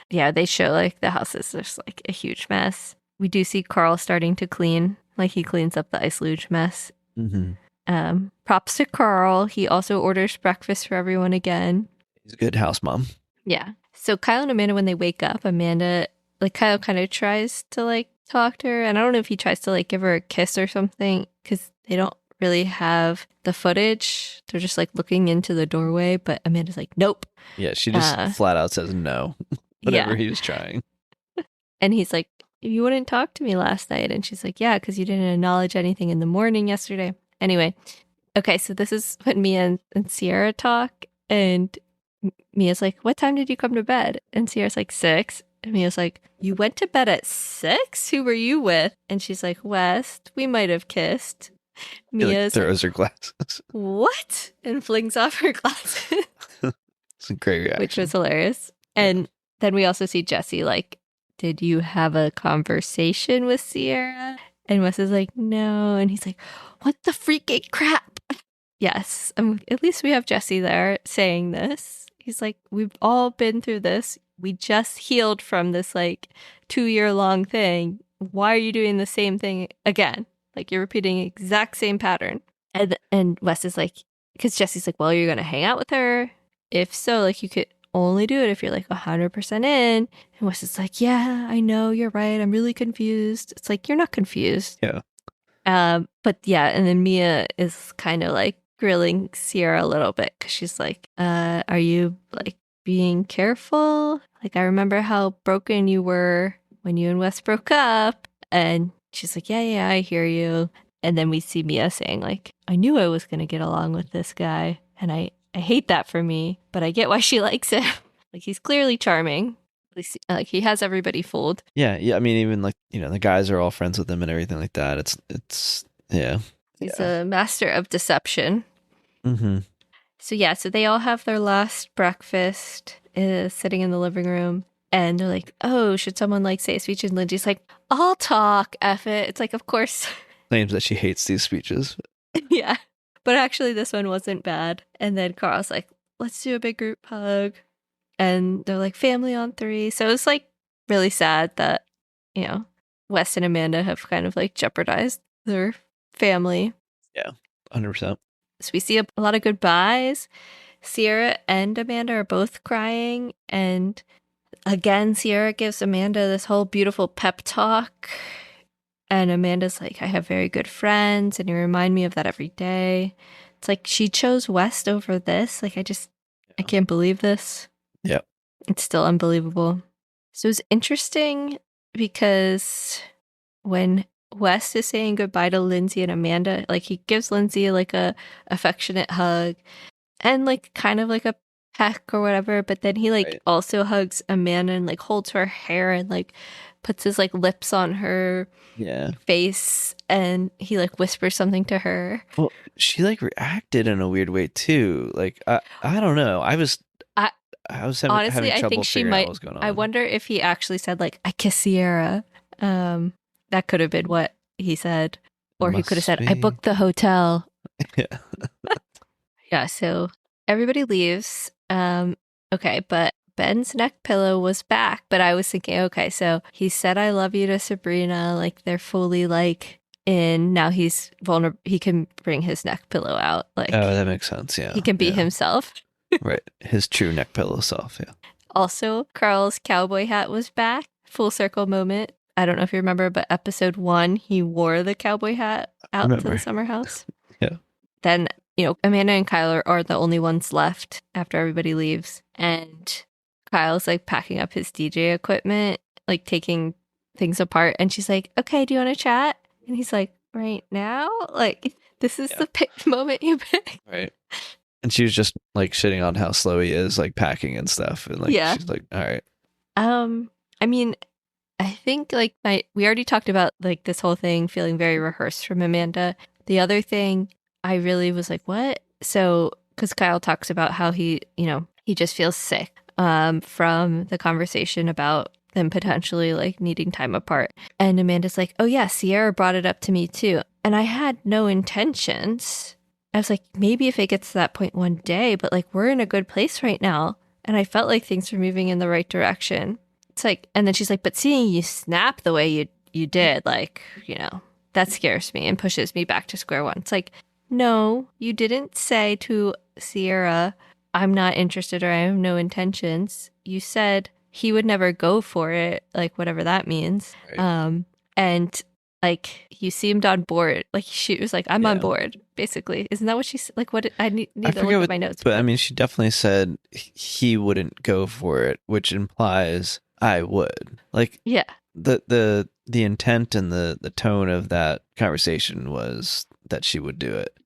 Yeah, they show like the house is just like a huge mess. we do see Carl starting to clean. Like he cleans up the ice luge mess. Props to Carl. He also orders breakfast for everyone again. He's a good house mom. Yeah. So Kyle and Amanda, when they wake up, Amanda, like Kyle kind of tries to like talk to her. And I don't know if he tries to like give her a kiss or something because they don't really have the footage. They're just like looking into the doorway. But Amanda's like, nope. Yeah, she just flat out says no. Whatever he was trying. And he's like, you wouldn't talk to me last night. And she's like, yeah, because you didn't acknowledge anything in the morning yesterday. Anyway, okay, so this is when Mia and Ciara talk. And Mia's like, what time did you come to bed? And Ciara's like, 6. And Mia's like, you went to bed at 6? Who were you with? And she's like, West. We might have kissed. Mia throws her glasses. What? And flings off her glasses. It's a great reaction. Which was hilarious. And then we also see Jesse like, did you have a conversation with Ciara? And Wes is like, no. And he's like, what the freaking crap? Yes. At least we have Jesse there saying this. He's like, we've all been through this. We just healed from this like 2-year-long thing. Why are you doing the same thing again? Like you're repeating the exact same pattern. And Wes is like, because Jesse's like, well, you're going to hang out with her? If so, like you could only do it if you're like 100% in. And Wes is like, yeah, I know, you're right. I'm really confused. It's like, you're not confused. Yeah. But yeah, and then Mia is kind of like grilling Ciara a little bit because she's like, are you like being careful? Like, I remember how broken you were when you and Wes broke up. And she's like, yeah, I hear you. And then we see Mia saying like, I knew I was going to get along with this guy. And I hate that for me, but I get why she likes him. Like, he's clearly charming. At least, like, he has everybody fooled. Yeah. I mean, even like, you know, the guys are all friends with him and everything like that. It's yeah. He's a master of deception. Mm-hmm. So yeah, so they all have their last breakfast sitting in the living room. And they're like, oh, should someone like say a speech? And Lindsay's like, I'll talk, F it. It's like, of course. Claims that she hates these speeches. Yeah. But actually, this one wasn't bad. And then Carl's like, let's do a big group hug. And they're like, family on 3. So it's like really sad that, you know, Wes and Amanda have kind of like jeopardized their family. Yeah, 100%. So we see a lot of goodbyes. Ciara and Amanda are both crying. And again, Ciara gives Amanda this whole beautiful pep talk. And Amanda's like, I have very good friends, and you remind me of that every day. It's like she chose West over this. Like, I can't believe this. Yeah. It's still unbelievable. So it's interesting because when West is saying goodbye to Lindsay and Amanda, like he gives Lindsay like a affectionate hug and like kind of like a peck or whatever, but then he like also hugs Amanda and like holds her hair and like puts his like lips on her face, and he like whispers something to her. Well, she like reacted in a weird way too. Like I don't know. I was honestly, having I trouble think she figuring might. out what was going on. I wonder if he actually said like, I kiss Ciara. That could have been what he said, or he could have said, I booked the hotel. Yeah. Yeah. So everybody leaves. Okay, but Ben's neck pillow was back, but I was thinking, okay, so he said I love you to Sabrina, like they're fully like in. Now he's vulnerable. He can bring his neck pillow out. Like, oh, that makes sense. Yeah. He can be himself. Right. His true neck pillow self. Yeah. Also, Carl's cowboy hat was back. Full circle moment. I don't know if you remember, but episode 1, he wore the cowboy hat out to the summer house. Yeah. Then, you know, Amanda and Kyle are the only ones left after everybody leaves. And Kyle's like packing up his DJ equipment, like taking things apart. And she's like, okay, do you want to chat? And he's like, right now? Like, this is the moment you pick. Right. And she was just like shitting on how slow he is, like packing and stuff. And like, she's like, all right. I mean, I think like we already talked about like this whole thing feeling very rehearsed from Amanda. The other thing I really was like, what? So, because Kyle talks about how he just feels sick from the conversation about them potentially like needing time apart. And Amanda's like, oh yeah, Ciara brought it up to me too. And I had no intentions. I was like, maybe if it gets to that point one day, but like we're in a good place right now. And I felt like things were moving in the right direction. It's like, and then she's like, but seeing you snap the way you did, like, that scares me and pushes me back to square one. It's like, no, you didn't say to Ciara, I'm not interested or I have no intentions. You said he would never go for it, like whatever that means. Right. And like you seemed on board. Like she was like, I'm on board, basically. Isn't that what she said? Like what I need I to look at my notes. but I mean, she definitely said he wouldn't go for it, which implies I would. Like, yeah. The intent and the tone of that conversation was that she would do it.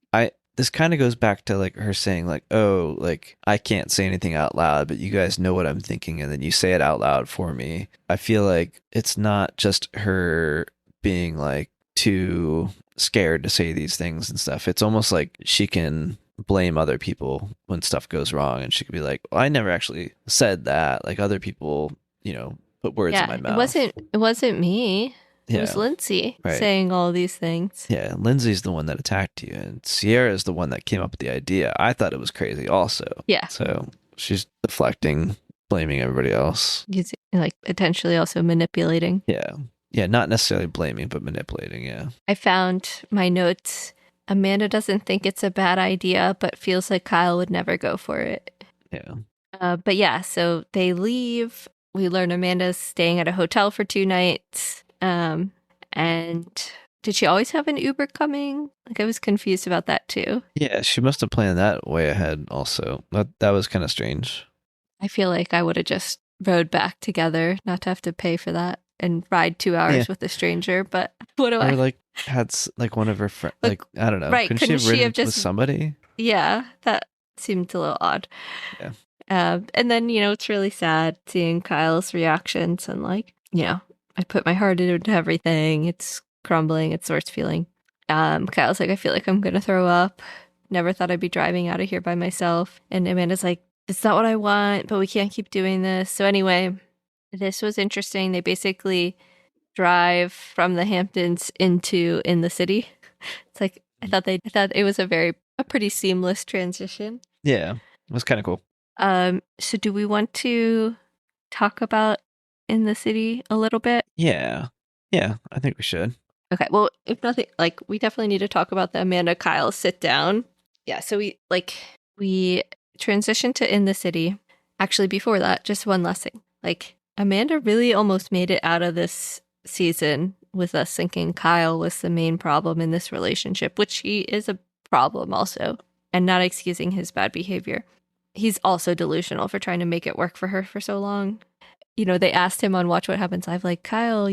This kind of goes back to like her saying like, oh, like I can't say anything out loud, but you guys know what I'm thinking, and then you say it out loud for me. I feel like it's not just her being like too scared to say these things and stuff. It's almost like she can blame other people when stuff goes wrong, and she could be like, well, I never actually said that. Like other people, put words in my mouth. It wasn't me. Yeah. It was Lindsay saying all these things. Yeah, Lindsay's the one that attacked you, and Ciara is the one that came up with the idea. I thought it was crazy also. Yeah. So she's deflecting, blaming everybody else. Using, like, potentially also manipulating. Yeah. Yeah, not necessarily blaming, but manipulating, yeah. I found my notes. Amanda doesn't think it's a bad idea, but feels like Kyle would never go for it. Yeah. But yeah, so they leave. We learn Amanda's staying at a hotel for 2 nights. And did she always have an Uber coming? Like I was confused about that too. Yeah, she must have planned that way ahead also. That was kind of strange. I feel like I would have just rode back together, not to have to pay for that and ride 2 hours with a stranger, but what do I... Or like had like one of her friends, like, I don't know. Right, couldn't she have just with somebody? Yeah, that seemed a little odd. Yeah. And then, it's really sad seeing Kyle's reactions and like, I put my heart into everything. It's crumbling. It's the worst feeling. Kyle's like, I feel like I'm going to throw up. Never thought I'd be driving out of here by myself. And Amanda's like, it's not what I want, but we can't keep doing this. So anyway, this was interesting. They basically drive from the Hamptons in the city. It's like, I thought it was a pretty seamless transition. Yeah, it was kind of cool. So do we want to talk about in the city a little bit? Yeah, I think we should. Okay, well, if nothing, like we definitely need to talk about the Amanda Kyle sit down. Yeah, so we transitioned to in the city. Actually, before that, just one last thing. Like Amanda really almost made it out of this season with us thinking Kyle was the main problem in this relationship, which he is a problem also, and not excusing his bad behavior. He's also delusional for trying to make it work for her for so long. They asked him on Watch What Happens Live, like, Kyle,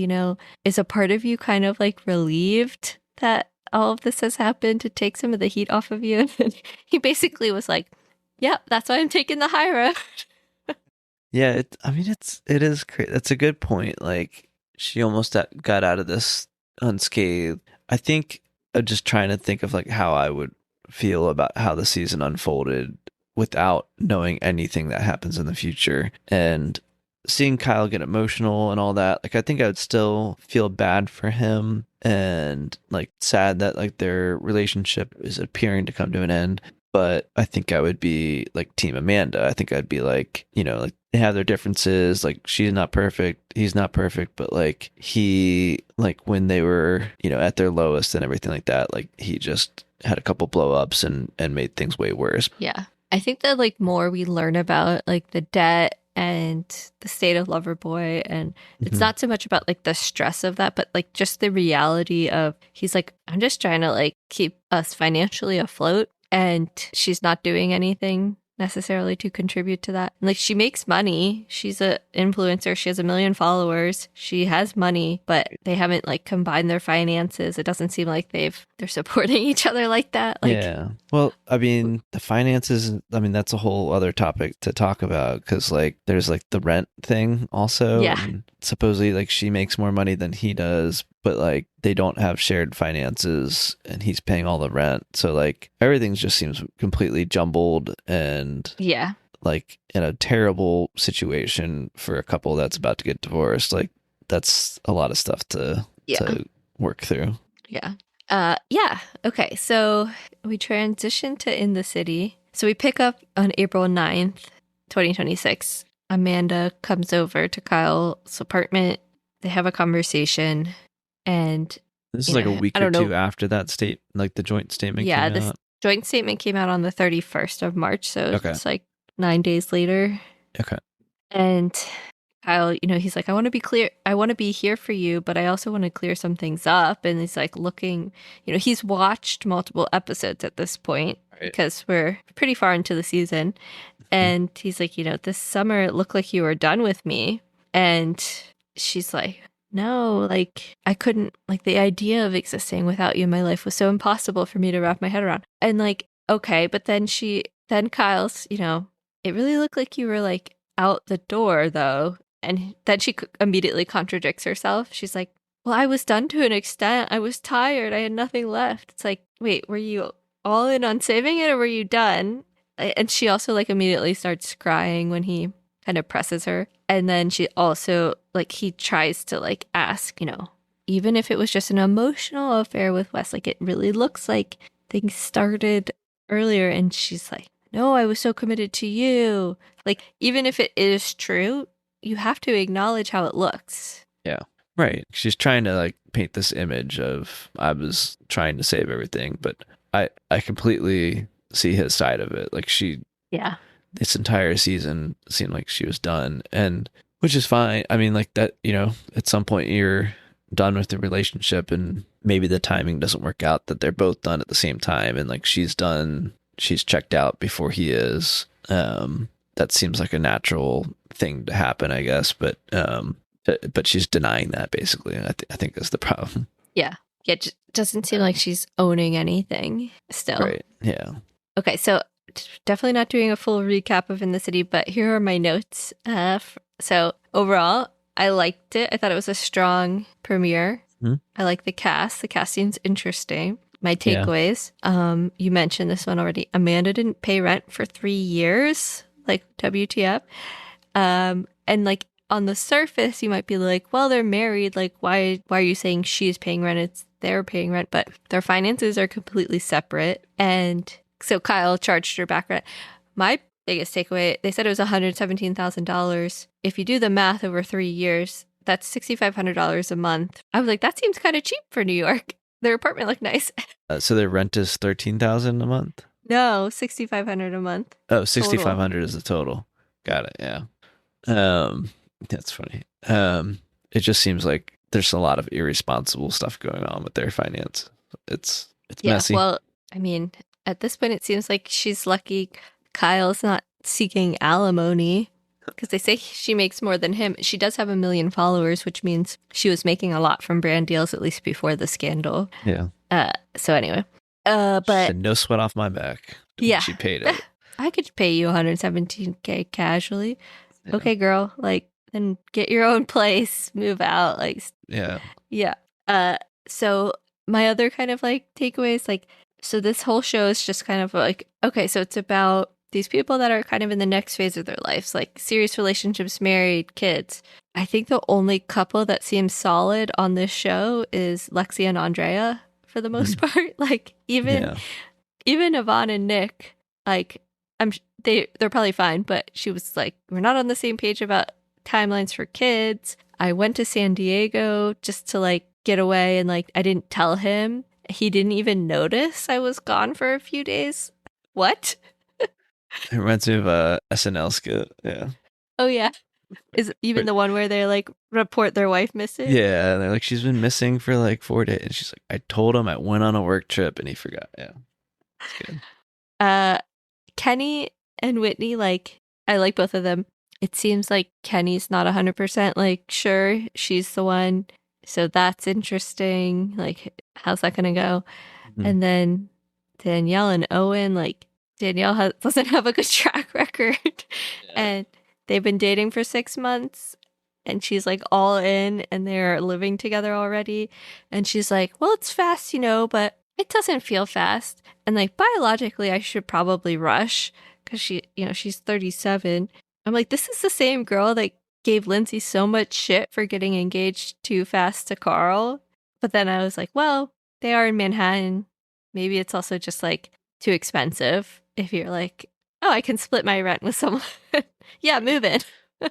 is a part of you kind of like relieved that all of this has happened to take some of the heat off of you? And he basically was like, yeah, that's why I'm taking the high road. Yeah, it is crazy. That's a good point. Like, she almost got out of this unscathed. I think I'm just trying to think of like how I would feel about how the season unfolded without knowing anything that happens in the future. And seeing Kyle get emotional and all that, like I think I would still feel bad for him and like sad that like their relationship is appearing to come to an end. But I think I would be like Team Amanda. I think I'd be like, like they have their differences. Like she's not perfect, he's not perfect, but like he, like when they were, at their lowest and everything like that, like he just had a couple blow ups and made things way worse. Yeah. I think that like more we learn about like the debt and the state of Loverboy, and it's not so much about like the stress of that, but like just the reality of he's like, I'm just trying to like keep us financially afloat, and she's not doing anything necessarily to contribute to that. Like she makes money, she's an influencer, she has 1 million followers, she has money, but they haven't like combined their finances. It doesn't seem like they're supporting each other like that. Like, yeah, well, I mean the finances, that's a whole other topic to talk about, because like there's like the rent thing also. Yeah, and supposedly like she makes more money than he does, but like they don't have shared finances and he's paying all the rent. So like everything just seems completely jumbled and yeah, like in a terrible situation for a couple that's about to get divorced. Like that's a lot of stuff to work through. Yeah. Yeah. Okay. So we transition to in the city. So we pick up on April 9th, 2026. Amanda comes over to Kyle's apartment. They have a conversation. And, This is you like a know, week I or don't know. two after that the joint statement Yeah, came this out. joint statement came out on the 31st of March. So Okay. it's like 9 days later. Okay. And Kyle, he's like, I want to be clear. I want to be here for you, but I also want to clear some things up. And he's like looking, he's watched multiple episodes at this point Right. because we're pretty far into the season. And he's like, this summer it looked like you were done with me. And she's like, no, like I couldn't, like the idea of existing without you in my life was so impossible for me to wrap my head around. And like, okay, but then Kyle's, it really looked like you were like out the door though. And then she immediately contradicts herself. She's like, well, I was done to an extent. I was tired. I had nothing left. It's like, wait, were you all in on saving it or were you done? And she also like immediately starts crying when he kind of presses her. And then she also like he tries to like ask, even if it was just an emotional affair with Wes, like it really looks like things started earlier. And she's like, no, I was so committed to you. Like, even if it is true, you have to acknowledge how it looks. Yeah. Right. She's trying to like paint this image of I was trying to save everything, but I completely see his side of it. Like Yeah. This entire season seemed like she was done, and which is fine. I mean, like that, at some point you're done with the relationship and maybe the timing doesn't work out that they're both done at the same time. And like, she's checked out before he is. That seems like a natural thing to happen, I guess. But she's denying that basically. And I think that's the problem. Yeah. Yeah. It doesn't seem like she's owning anything still. Right. Yeah. Okay. So definitely not doing a full recap of In the City, but here are my notes. So overall, I liked it. I thought it was a strong premiere. Mm-hmm. I like the cast. The cast seems interesting. My takeaways. Yeah. You mentioned this one already. Amanda didn't pay rent for 3 years. Like WTF. And like on the surface, you might be like, well, they're married. Like, why are you saying she's paying rent? It's they're paying rent, but their finances are completely separate. And so Kyle charged her back rent. My biggest takeaway, they said it was $117,000. If you do the math over 3 years, that's $6,500 a month. I was like, that seems kind of cheap for New York. Their apartment looked nice. So their rent is $13,000 a month? No, $6,500 a month. Oh, $6,500 is the total. Got it. Yeah. That's funny. It just seems like there's a lot of irresponsible stuff going on with their finance. It's messy. Well, I mean, at this point, it seems like she's lucky Kyle's not seeking alimony because they say she makes more than him. She does have 1 million followers, which means she was making a lot from brand deals, at least before the scandal. Yeah. So anyway, but she said, no sweat off my back. Yeah. She paid it. I could pay you $117K casually. Yeah. Okay, girl. Like, then get your own place, move out. Like, yeah. Yeah. So my other kind of like takeaways, like, so this whole show is just kind of like, okay, so it's about these people that are kind of in the next phase of their lives, like serious relationships, married, kids. I think the only couple that seems solid on this show is Lexi and Andrea for the most part. Like even Yvonne and Nick, like they're probably fine, but she was like, we're not on the same page about timelines for kids. I went to San Diego just to like get away, and like I didn't tell him. He didn't even notice I was gone for a few days. What? It reminds me of a SNL skit. Yeah. Oh yeah. Is even the one where they like report their wife missing? Yeah, they're like, she's been missing for like 4 days. And she's like, I told him I went on a work trip and he forgot. Yeah. That's good. Kenny and Whitney, like, I like both of them. It seems like Kenny's not 100% like sure she's the one. So that's interesting. Like, how's that going to go? Mm-hmm. And then Danielle and Owen, like, Danielle doesn't have a good track record. Yeah. And they've been dating for 6 months. And she's like all in and they're living together already. And she's like, well, it's fast, but it doesn't feel fast. And like biologically, I should probably rush because she's 37. I'm like, this is the same girl that gave Lindsay so much shit for getting engaged too fast to Carl. But then I was like, well, they are in Manhattan. Maybe it's also just like too expensive if you're like, oh, I can split my rent with someone. Yeah, move in.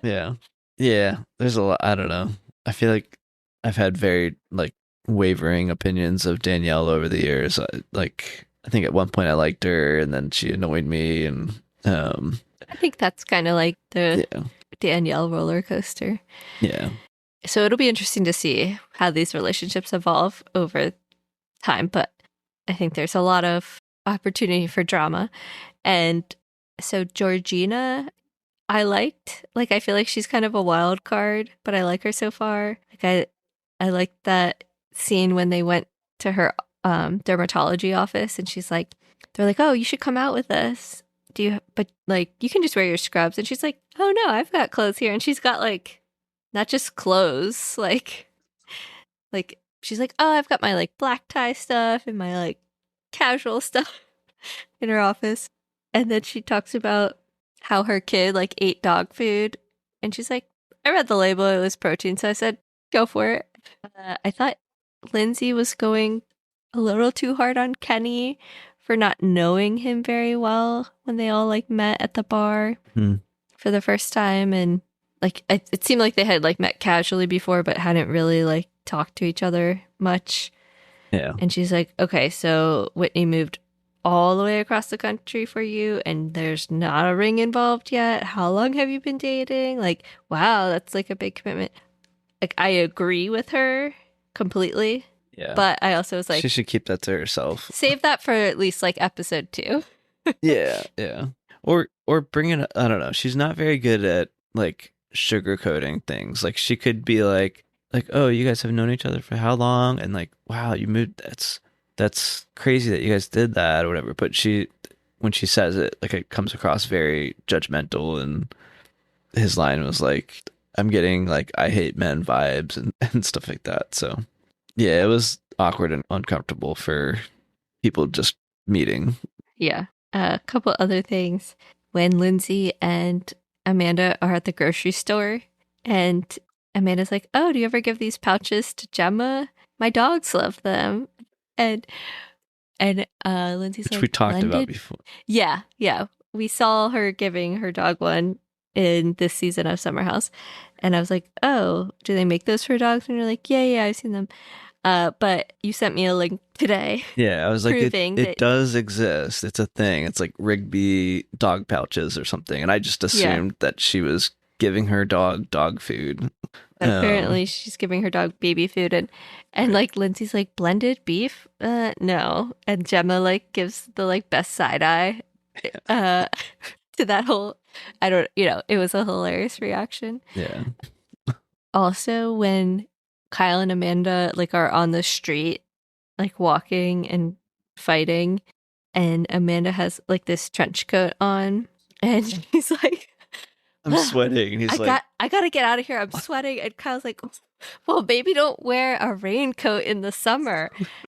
Yeah. Yeah. There's a lot. I don't know. I feel like I've had very like wavering opinions of Danielle over the years. I think at one point I liked her, and then she annoyed me, and I think that's kind of like the yeah, Danielle roller coaster. yeah. So it'll be interesting to see how these relationships evolve over time, but I think there's a lot of opportunity for drama. And so Georgina, I liked. Like, I feel like she's kind of a wild card, but I like her so far. Like, I like that scene when they went to her dermatology office, and they're like, "Oh, you should come out with us. But like, you can just wear your scrubs." And she's like, "Oh no, I've got clothes here." And she's got like, not just clothes, like she's like, "Oh, I've got my like black tie stuff and my like casual stuff in her office." And then she talks about how her kid like ate dog food, and she's like, "I read the label, it was protein, so I said, go for it." I thought Lindsay was going a little too hard on Kenny for not knowing him very well when they all like met at the bar for the first time, and like it seemed like they had like met casually before but hadn't really like talked to each other much. Yeah. And she's like, "Okay, so Whitney moved all the way across the country for you and there's not a ring involved yet. How long have you been dating?" Like, wow, that's like a big commitment. Like, I agree with her completely. Yeah. But I also was like, she should keep that to herself. Save that for at least like episode 2. Yeah, yeah. Or bring it. I don't know. She's not very good at like sugarcoating things. Like she could be like, oh, you guys have known each other for how long? And like, wow, you moved. That's crazy that you guys did that or whatever. But when she says it, like it comes across very judgmental. And his line was like, "I'm getting like I hate men vibes," and stuff like that. So yeah, it was awkward and uncomfortable for people just meeting. Yeah. A couple other things. When Lindsay and Amanda are at the grocery store, and Amanda's like, "Oh, do you ever give these pouches to Gemma? My dogs love them." And Lindsay's Which like, we talked "Blended?" about before. Yeah, yeah. We saw her giving her dog one in this season of Summer House. And I was like, "Oh, do they make those for dogs?" And you're like, yeah, I've seen them. But you sent me a link today. Yeah, I was like, proving it that, does exist. It's a thing. It's like Rigby dog pouches or something. And I just assumed that she was giving her dog food. Apparently she's giving her dog baby food, and like Lindsay's like, "Blended beef? No." And Gemma like gives the like best side eye to that whole, I don't, it was a hilarious reaction. Yeah. Also, when Kyle and Amanda like are on the street, like walking and fighting, and Amanda has like this trench coat on, and she's like, I'm sweating. He's I gotta get out of here. I'm sweating. And Kyle's like, "Well, baby, don't wear a raincoat in the summer,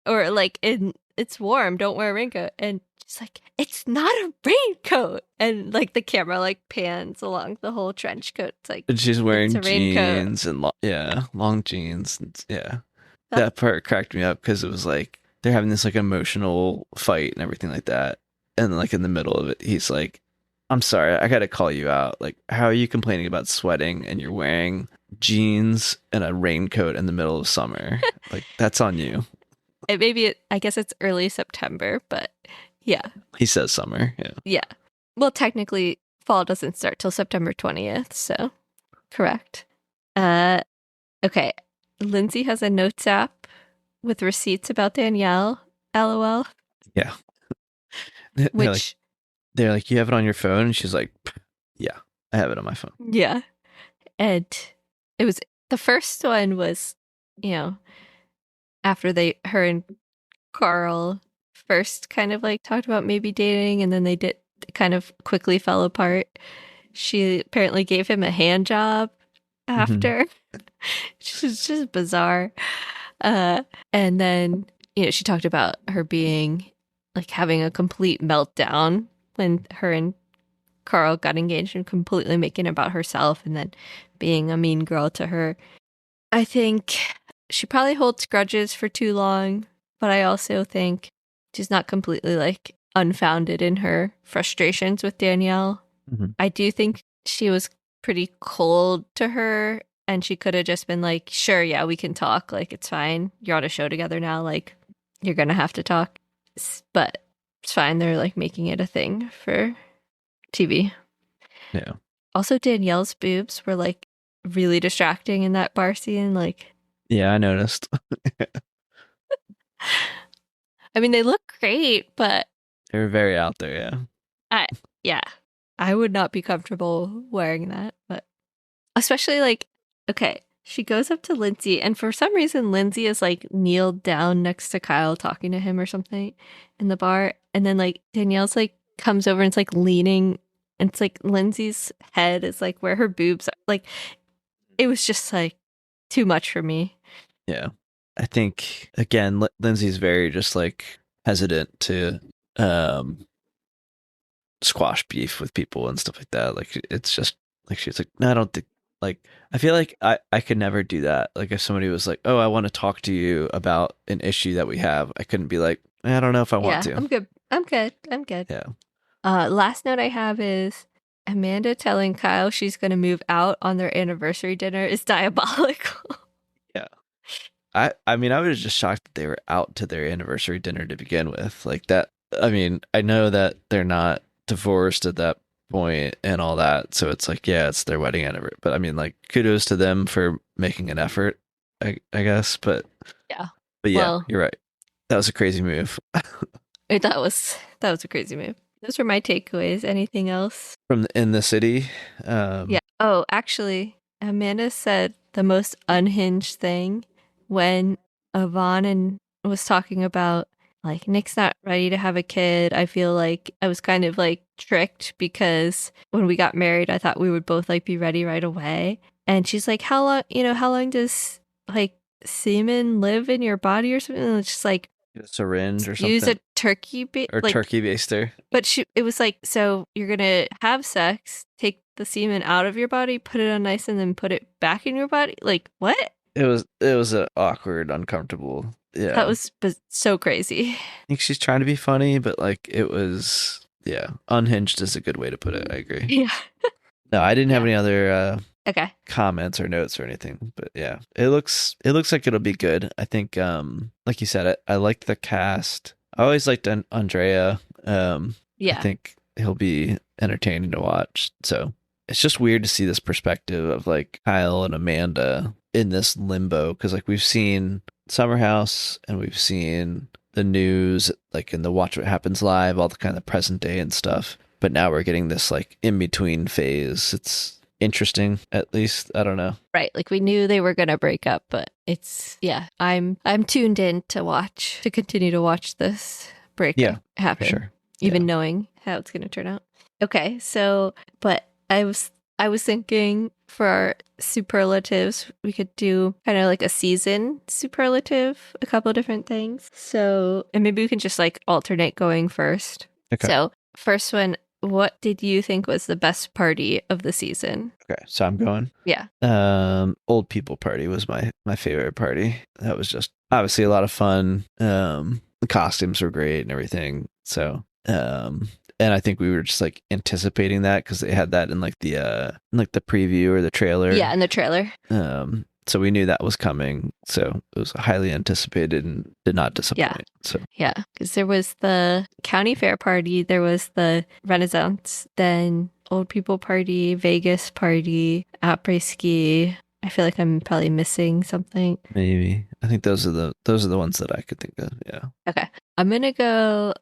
or like it's warm. Don't wear a raincoat." And she's like, "It's not a raincoat." And like the camera like pans along the whole trench coat. It's like, and she's wearing it's a raincoat. jeans and long jeans. Yeah. That part cracked me up because it was like they're having this like emotional fight and everything like that. And like in the middle of it, he's like, "I'm sorry, I gotta call you out. Like, how are you complaining about sweating and you're wearing jeans and a raincoat in the middle of summer? Like, that's on you." I guess it's early September, but yeah. He says summer. Yeah. Yeah. Well, technically, fall doesn't start till September 20th, so correct. Okay. Lindsay has a notes app with receipts about Danielle. LOL. Yeah. Which they're like, "You have it on your phone?" And she's like, "Yeah, I have it on my phone." Yeah. And it was, the first one was, after her and Carl first kind of like talked about maybe dating, and then they did kind of quickly fell apart. She apparently gave him a hand job after. It's just bizarre. And then, she talked about her being like having a complete meltdown when her and Carl got engaged and completely making it about herself and then being a mean girl to her. I think she probably holds grudges for too long, but I also think she's not completely like unfounded in her frustrations with Danielle. I do think she was pretty cold to her and she could have just been like, sure, yeah, we can talk. Like, it's fine. You're on a show together now. Like, you're going to have to talk. But it's fine. They're like making it a thing for TV. Yeah. Also, Danielle's boobs were like really distracting in that bar scene. Like, yeah, I noticed. I mean, they look great, but They were very out there. yeah, I would not be comfortable wearing that. But especially like, okay, she goes up to Lindsay, and for some reason, Lindsay is like kneeled down next to Kyle talking to him or something in the bar. And then like Danielle's like comes over and it's like leaning, and it's like Lindsay's head is like where her boobs are. Like, it was just like too much for me. Yeah. I think, again, Lindsay's very just like hesitant to squash beef with people and stuff like that. Like, it's just like, she's like, no, I don't think, like, I feel like I could never do that. Like, if somebody was like, oh, I want to talk to you about an issue that we have, I couldn't be like, I don't know if I want to. I'm good. I'm good. Yeah. Last note I have is Amanda telling Kyle she's going to move out on their anniversary dinner is diabolical. Yeah. I mean, I was just shocked that they were out to their anniversary dinner to begin with. Like that. I mean, I know that they're not divorced at that point and all that. So it's like, yeah, it's their wedding anniversary. But I mean, like, kudos to them for making an effort, I guess. But yeah. But yeah, well, you're right. That was a crazy move. that was a crazy move. Those were my takeaways. Anything else? From in the city? Yeah. Oh, actually, Amanda said the most unhinged thing when Yvonne was talking about, like, Nick's not ready to have a kid. I feel like I was kind of like tricked because when we got married, I thought we would both like be ready right away. And she's like, how long does like semen live in your body or something? And it's just like, a syringe or something. Use a turkey turkey baster. But it was like, so you're gonna have sex, take the semen out of your body, put it on ice, and then put it back in your body. Like, what? It was an awkward, uncomfortable. Yeah, that was so crazy. I think she's trying to be funny, but like it was, unhinged is a good way to put it. I agree. Yeah. No, I didn't have any other comments or notes or anything, but yeah, it looks like it'll be good. I think, like you said, I liked the cast. I always liked Andrea. I think he'll be entertaining to watch. So it's just weird to see this perspective of like Kyle and Amanda in this limbo, because like we've seen Summer House and we've seen the news, like in the Watch What Happens Live, all the kind of present day and stuff. But now we're getting this like in between phase. It's interesting, at least. I don't know. Right, like we knew they were gonna break up, but it's I'm tuned in to continue to watch this breakup happen. Sure. Even knowing how it's gonna turn out. Okay, so but I was thinking for our superlatives, we could do kind of like a season superlative, a couple of different things. So, and maybe we can just like alternate going first. Okay. So, first one, what did you think was the best party of the season? Okay, so I'm going. Yeah. Old people party was my favorite party. That was just obviously a lot of fun. The costumes were great and everything. So, and I think we were just like anticipating that because they had that in like the preview or the trailer. Yeah, in the trailer. So we knew that was coming. So it was highly anticipated and did not disappoint. Yeah, because there was the county fair party, there was the Renaissance, then old people party, Vegas party, Aprés Ski. I feel like I'm probably missing something. Maybe. I think those are the ones that I could think of. Yeah. Okay. I'm gonna go.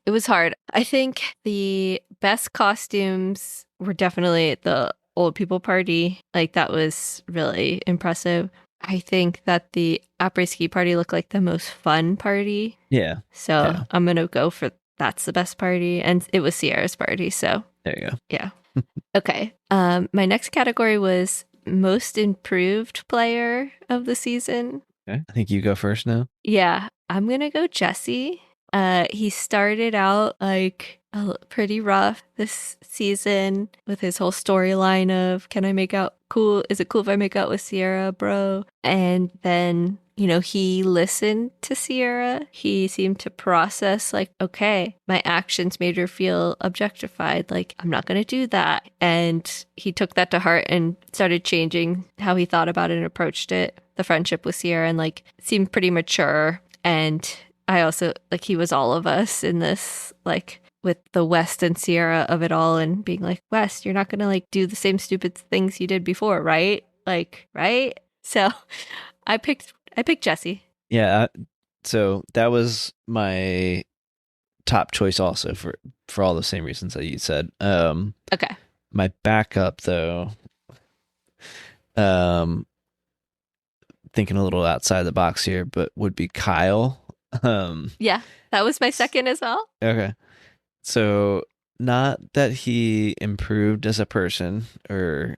It was hard. I think the best costumes were definitely the old people party. Like, that was really impressive. I think that the Aprés Ski party looked like the most fun party. Yeah. So I'm going to go for that's the best party. And it was Ciara's party. So there you go. Yeah. Okay. My next category was most improved player of the season. Okay. I think you go first now. Yeah. I'm going to go Jesse. He started out like pretty rough this season with his whole storyline of, can I make out cool? Is it cool if I make out with Ciara, bro? And then he listened to Ciara. He seemed to process, like, okay, my actions made her feel objectified. Like, I'm not going to do that. And he took that to heart and started changing how he thought about it and approached it, the friendship with Ciara, and like seemed pretty mature. And I also, like, he was all of us in this, like, with the West and Ciara of it all, and being like, West, you're not going to like do the same stupid things you did before, right? Like, right? So I picked Jesse. Yeah, so that was my top choice also for all the same reasons that you said. Okay. My backup though, um thinking a little outside the box here, but would be Kyle. Yeah, that was my second as well. Okay. So not that he improved as a person or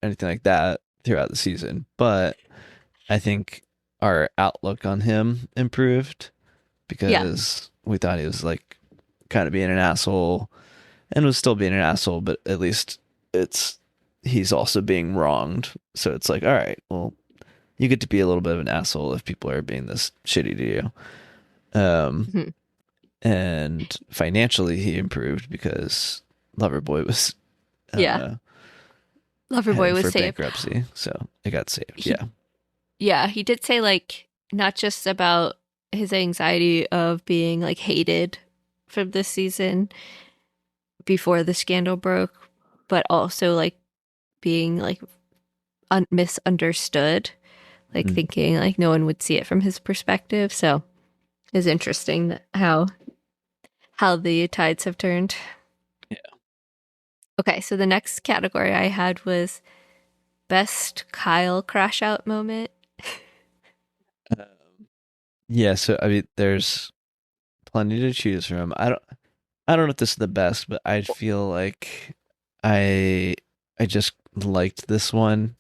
anything like that throughout the season, but I think our outlook on him improved Yeah. because we thought he was like kind of being an asshole and was still being an asshole, but at least he's also being wronged. So it's like, all right, well, you get to be a little bit of an asshole if people are being this shitty to you. Mhm. And financially he improved because Loverboy was Yeah. Loverboy heading was for saved. bankruptcy, so it got saved. He, Yeah. yeah, he did say, like, not just about his anxiety of being like hated from this season before the scandal broke, but also like being like misunderstood, like thinking like no one would see it from his perspective. So it's interesting how the tides have turned. Yeah. Okay, so the next category I had was best Kyle crash out moment. Um, yeah, so I mean there's plenty to choose from. I don't know if this is the best, but I feel like I I just liked this one,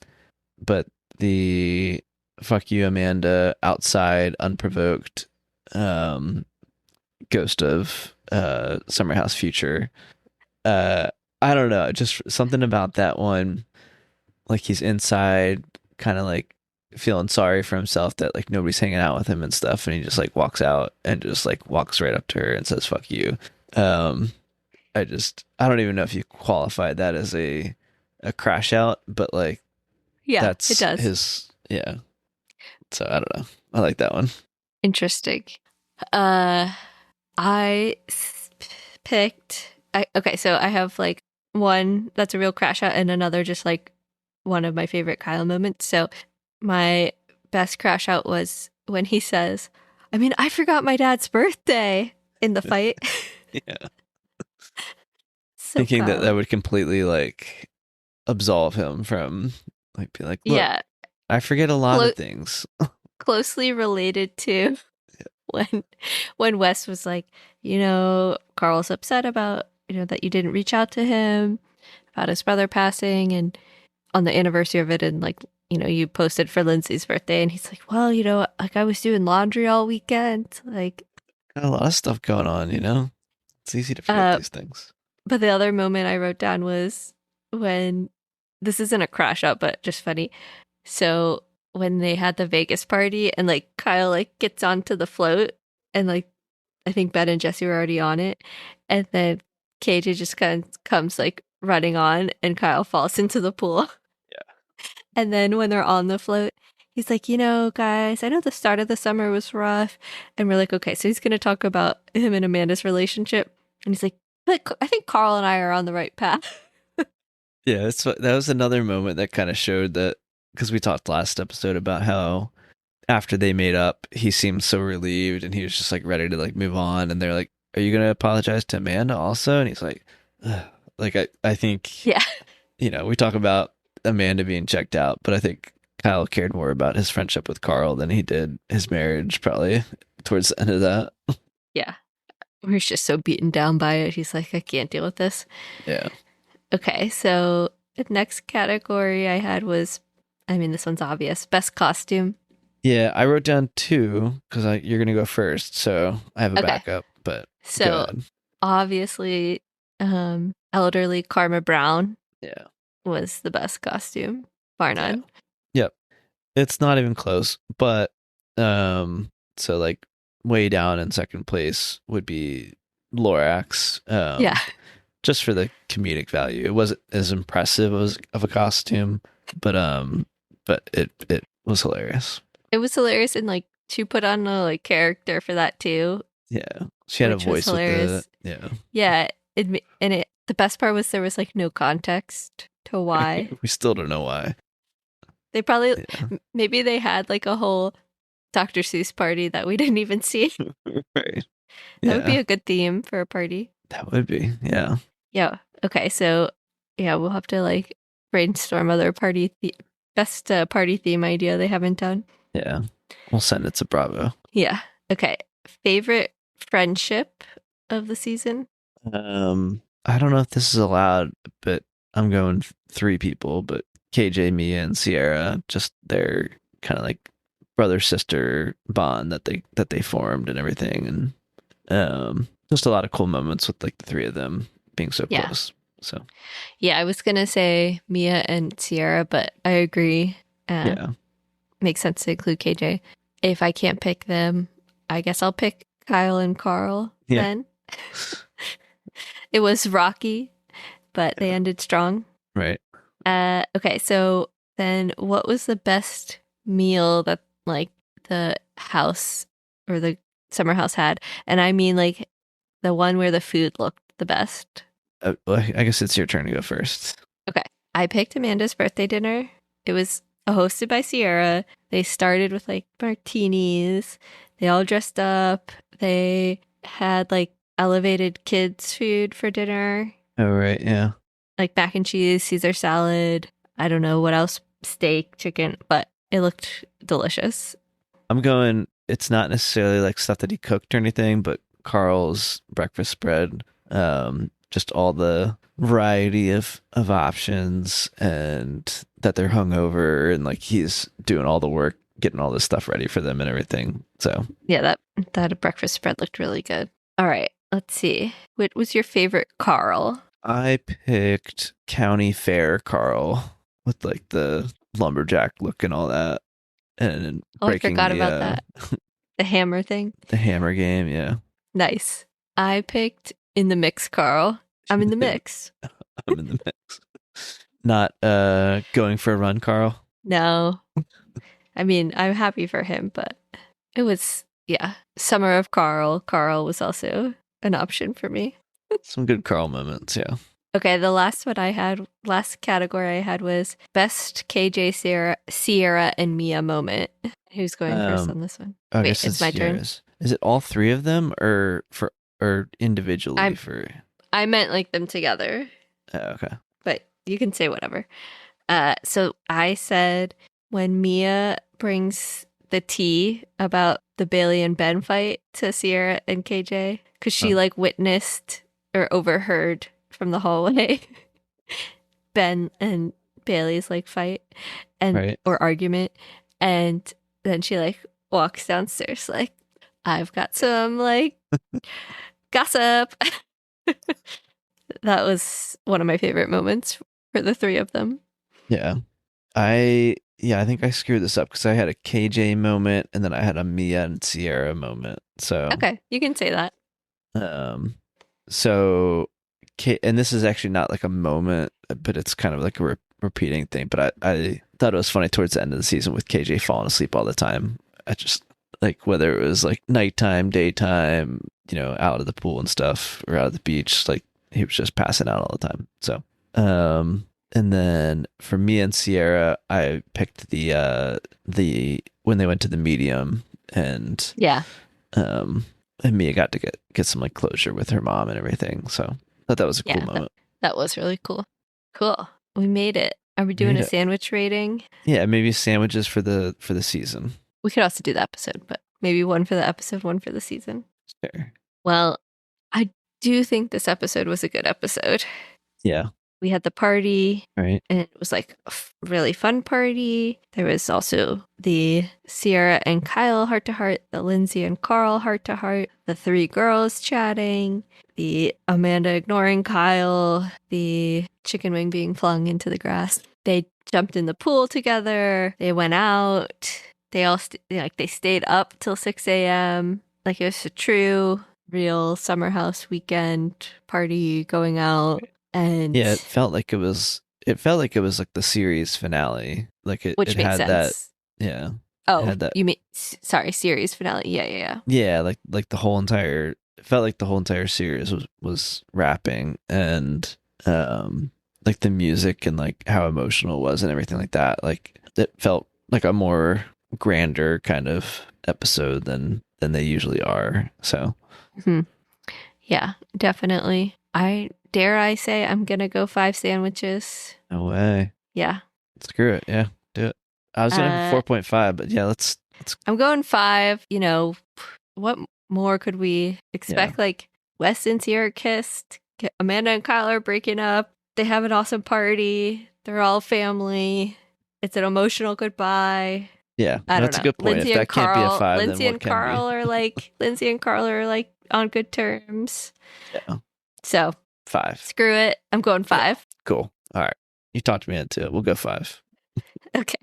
but the fuck you Amanda outside unprovoked um ghost of Summer House Future. Uh I don't know, just something about that one, like he's inside kind of like feeling sorry for himself that like nobody's hanging out with him and stuff, and he just like walks out and just like walks right up to her and says fuck you. um I don't even know if you qualify that as a crash out, but like Yeah, it that's does. his, yeah. So I don't know. I like that one. Interesting. Uh, I picked. Okay, so I have like one that's a real crash out and another just like one of my favorite Kyle moments. So my best crash out was when he says, I mean, I forgot my dad's birthday in the fight. Yeah. So Thinking that Kyle. that would completely like absolve him from like being like, look, Yeah, I forget a lot clo- of things. closely related to when Wes was like, Carl's upset about, that you didn't reach out to him about his brother passing and on the anniversary of it, and like, you posted for Lindsay's birthday, and he's like, well, like I was doing laundry all weekend. Like, Got a lot of stuff going on, you know? It's easy to forget uh these things. but the other moment I wrote down was when this isn't a crash out, but just funny. So when they had the Vegas party and like Kyle like gets onto the float and like I think Ben and Jesse were already on it. And then KJ just kind of comes like running on and Kyle falls into the pool. Yeah. And then when they're on the float, he's like, guys, I know the start of the summer was rough. And we're like, okay, so he's going to talk about him and Amanda's relationship. And he's like, I think Carl and I are on the right path. Yeah, that was another moment that kind of showed that, because we talked last episode about how after they made up, he seemed so relieved and he was just like ready to like move on. And they're like, "Are you gonna apologize to Amanda also?" And he's like, ugh. Like I think, Yeah. we talk about Amanda being checked out, but I think Kyle cared more about his friendship with Carl than he did his marriage, probably towards the end of that. Yeah. He's just so beaten down by it. He's like, I can't deal with this. Yeah. Okay, so the next category I had was, I mean, this one's obvious, best costume. Yeah, I wrote down two because you're gonna go first, so I have a Okay, backup. But go so ahead. obviously, elderly Karma Brown Yeah, was the best costume, bar yeah, none. yep. It's not even close. But So like way down in second place would be Lorax. Yeah. Just for the comedic value. It wasn't as impressive as of a costume, but it was hilarious. It was hilarious, and like she put on a like character for that too, Yeah. She had a which was voice with the hilarious. yeah. Yeah, the best part was there was like no context to why. We still don't know why. They probably Yeah. maybe they had like a whole Dr. Seuss party that we didn't even see. Right. That would be Yeah. a good theme for a party. That would be. Yeah. Yeah. Okay. So yeah, we'll have to like brainstorm other best party theme idea they haven't done. Yeah. We'll send it to Bravo. Yeah. Okay. Favorite friendship of the season? I don't know if this is allowed, but I'm going three people, but KJ, Mia, and Ciara, just their kind of like brother sister bond that they formed and everything, and just a lot of cool moments with like the three of them being so Yeah. close. So Yeah, I was gonna say Mia and Ciara, but I agree. yeah, Makes sense to include KJ. If I can't pick them, I guess I'll pick Kyle and Carl yeah, then. It was rocky, but they ended strong. right. Okay, so then what was the best meal that like the house or the summer house had? And I mean like the one where the food looked the best. Well, I guess it's your turn to go first. Okay. I picked Amanda's birthday dinner. It was hosted by Ciara. They started with like martinis. They all dressed up. They had like elevated kids' food for dinner, Oh right, yeah. like mac and cheese, Caesar salad. I don't know what else, steak, chicken, but it looked delicious. I'm going. It's not necessarily like stuff that he cooked or anything, but Carl's breakfast spread. Just all the variety of options, and that they're hungover, and like he's doing all the work, getting all this stuff ready for them and everything. So Yeah, that breakfast spread looked really good. All right, let's see. What was your favorite Carl? I picked County Fair Carl with like the lumberjack look and all that, and Oh, I breaking forgot about that. The hammer thing. the hammer game. Yeah, Nice. I picked In the Mix Carl. I'm in the mix. I'm in the mix. Not going for a run, Carl. No. I mean, I'm happy for him, but it was, yeah. Summer of Carl. Carl was also an option for me. Some good Carl moments. Yeah. Okay, the last category I had was best KJ, Sierra, and Mia moment. Who's going first on this one? I Wait, guess it's my turn. yours. Is it all three of them, or individually for? I meant like them together, Oh, okay. but you can say whatever. So I said when Mia brings the tea about the Bailey and Ben fight to Sierra and KJ, because she like witnessed or overheard from the hallway Ben and Bailey's like fight and Right. or argument, and then she like walks downstairs like, I've got some like gossip. That was one of my favorite moments for the three of them. Yeah. I think I screwed this up because I had a KJ moment and then I had a Mia and Sierra moment. So Okay, you can say that. So and this is actually not like a moment, but it's kind of like a repeating thing. But I thought it was funny towards the end of the season with KJ falling asleep all the time. I just like whether it was like nighttime, daytime, out of the pool and stuff, or out of the beach, like he was just passing out all the time. So, and then for me and Ciara, I picked the when they went to the medium and Yeah. and Mia got to get some like closure with her mom and everything. So I thought that was a cool moment. That was really cool. Cool. We made it. Are we doing a sandwich rating? Yeah, maybe sandwiches for the season. We could also do the episode, but maybe one for the episode, one for the season. Sure. Well, I do think this episode was a good episode. Yeah. We had the party, right? And it was like a really fun party. There was also the Ciara and Kyle heart to heart, the Lindsay and Carl heart to heart, the three girls chatting, the Amanda ignoring Kyle, the chicken wing being flung into the grass. They jumped in the pool together. They went out. they all they stayed up till 6 a.m. Like it was a true, real summer house weekend party going out, and Yeah, it felt like it was. It felt like it was like the series finale. Like it which makes had sense. that. Yeah. Oh, had that. you mean sorry, series finale? Yeah. Yeah, like the whole entire. It felt like the whole entire series was wrapping, and like the music and like how emotional it was and everything like that. Like it felt like a more grander kind of episode than they usually are. So yeah, definitely. Dare I say I'm gonna go 5 sandwiches. no way. Yeah. Screw it. Yeah, do it. I was gonna have 4.5, but yeah, let's. I'm going 5. You know, what more could we expect? Yeah. Like Wes and Ciara kissed. Amanda and Kyle are breaking up. They have an awesome party. They're all family. It's an emotional goodbye. Yeah, that's a good point. Lindsay if that and can't Carl, be a 5, Lindsay then and what Carl can are like Lindsay and Carl are like on good terms. Yeah. So 5. Screw it. I'm going 5. Yeah. Cool. All right. You talked me into it. We'll go 5. Okay.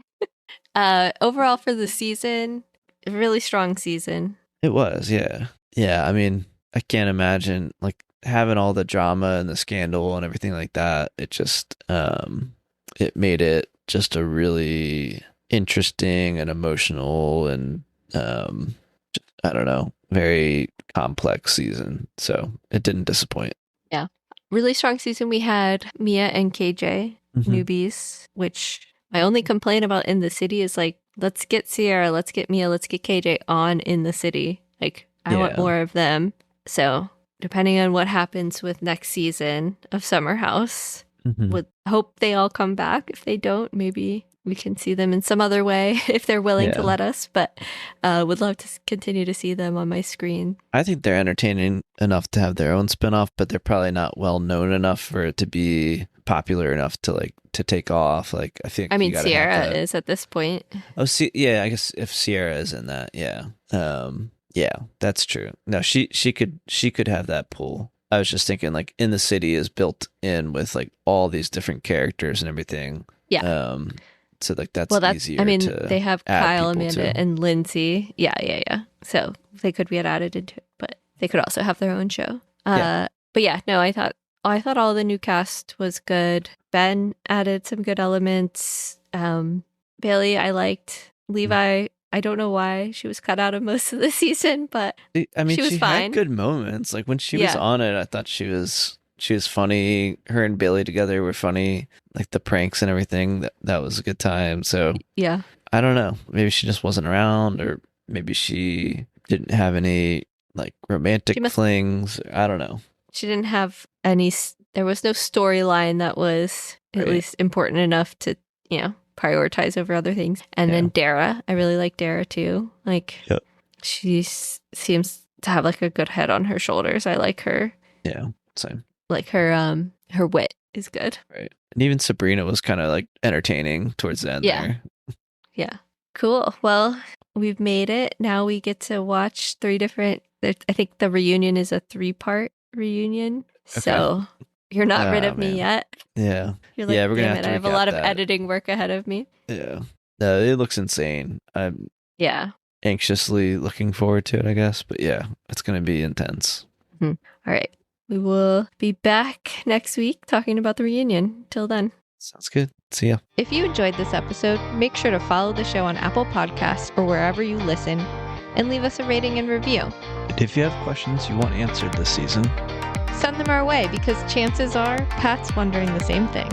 Overall for the season, a really strong season. It was, yeah. Yeah, I mean, I can't imagine like having all the drama and the scandal and everything like that. It just it made it just a really interesting and emotional and I don't know, very complex season. So it didn't disappoint. Yeah. Really strong season. We had Mia and KJ, newbies, which my only complaint about In the City is like, let's get Ciara, let's get Mia, let's get KJ on In the City. Like, I want more of them. So depending on what happens with next season of Summer House, would hope they all come back. If they don't, maybe we can see them in some other way if they're willing to let us. But would love to continue to see them on my screen. I think they're entertaining enough to have their own spinoff, but they're probably not well known enough for it to be popular enough to like to take off. Like I think. I mean, Ciara is at this point. Oh, yeah. I guess if Ciara is in that, yeah, that's true. No, she could have that pull. I was just thinking like In the City is built in with like all these different characters and everything. Yeah. So like that's easier. I mean, to they have Kyle, Amanda, to. and Lindsay. Yeah. So they could get added into it, but they could also have their own show. But yeah, no, I thought all the new cast was good. Ben added some good elements. Bailey, I liked. Levi, I don't know why she was cut out of most of the season, but I mean, she was fine. Had good moments. Like when she was on it, I thought she was funny. Her and Bailey together were funny. Like the pranks and everything. That was a good time. So yeah, I don't know. Maybe she just wasn't around, or maybe she didn't have any like romantic flings. I don't know. She didn't have any. There was no storyline that was at least important enough to prioritize over other things. And then Dara, I really like Dara too. Like she seems to have like a good head on her shoulders. I like her. Yeah, same. Like her wit is good. Right. And even Sabrina was kind of like entertaining towards the end there. Yeah. Cool. Well, we've made it. Now we get to watch 3 different. I think the reunion is a 3-part reunion. Okay. So you're not rid of me yet. Yeah. You're like, we're gonna have to. I have a lot of editing work ahead of me. Yeah. No, it looks insane. I'm anxiously looking forward to it, I guess. But yeah, it's gonna be intense. All right. We will be back next week talking about the reunion. Till then. Sounds good. See ya. If you enjoyed this episode, make sure to follow the show on Apple Podcasts or wherever you listen, and leave us a rating and review. And if you have questions you want answered this season, send them our way, because chances are Pat's wondering the same thing.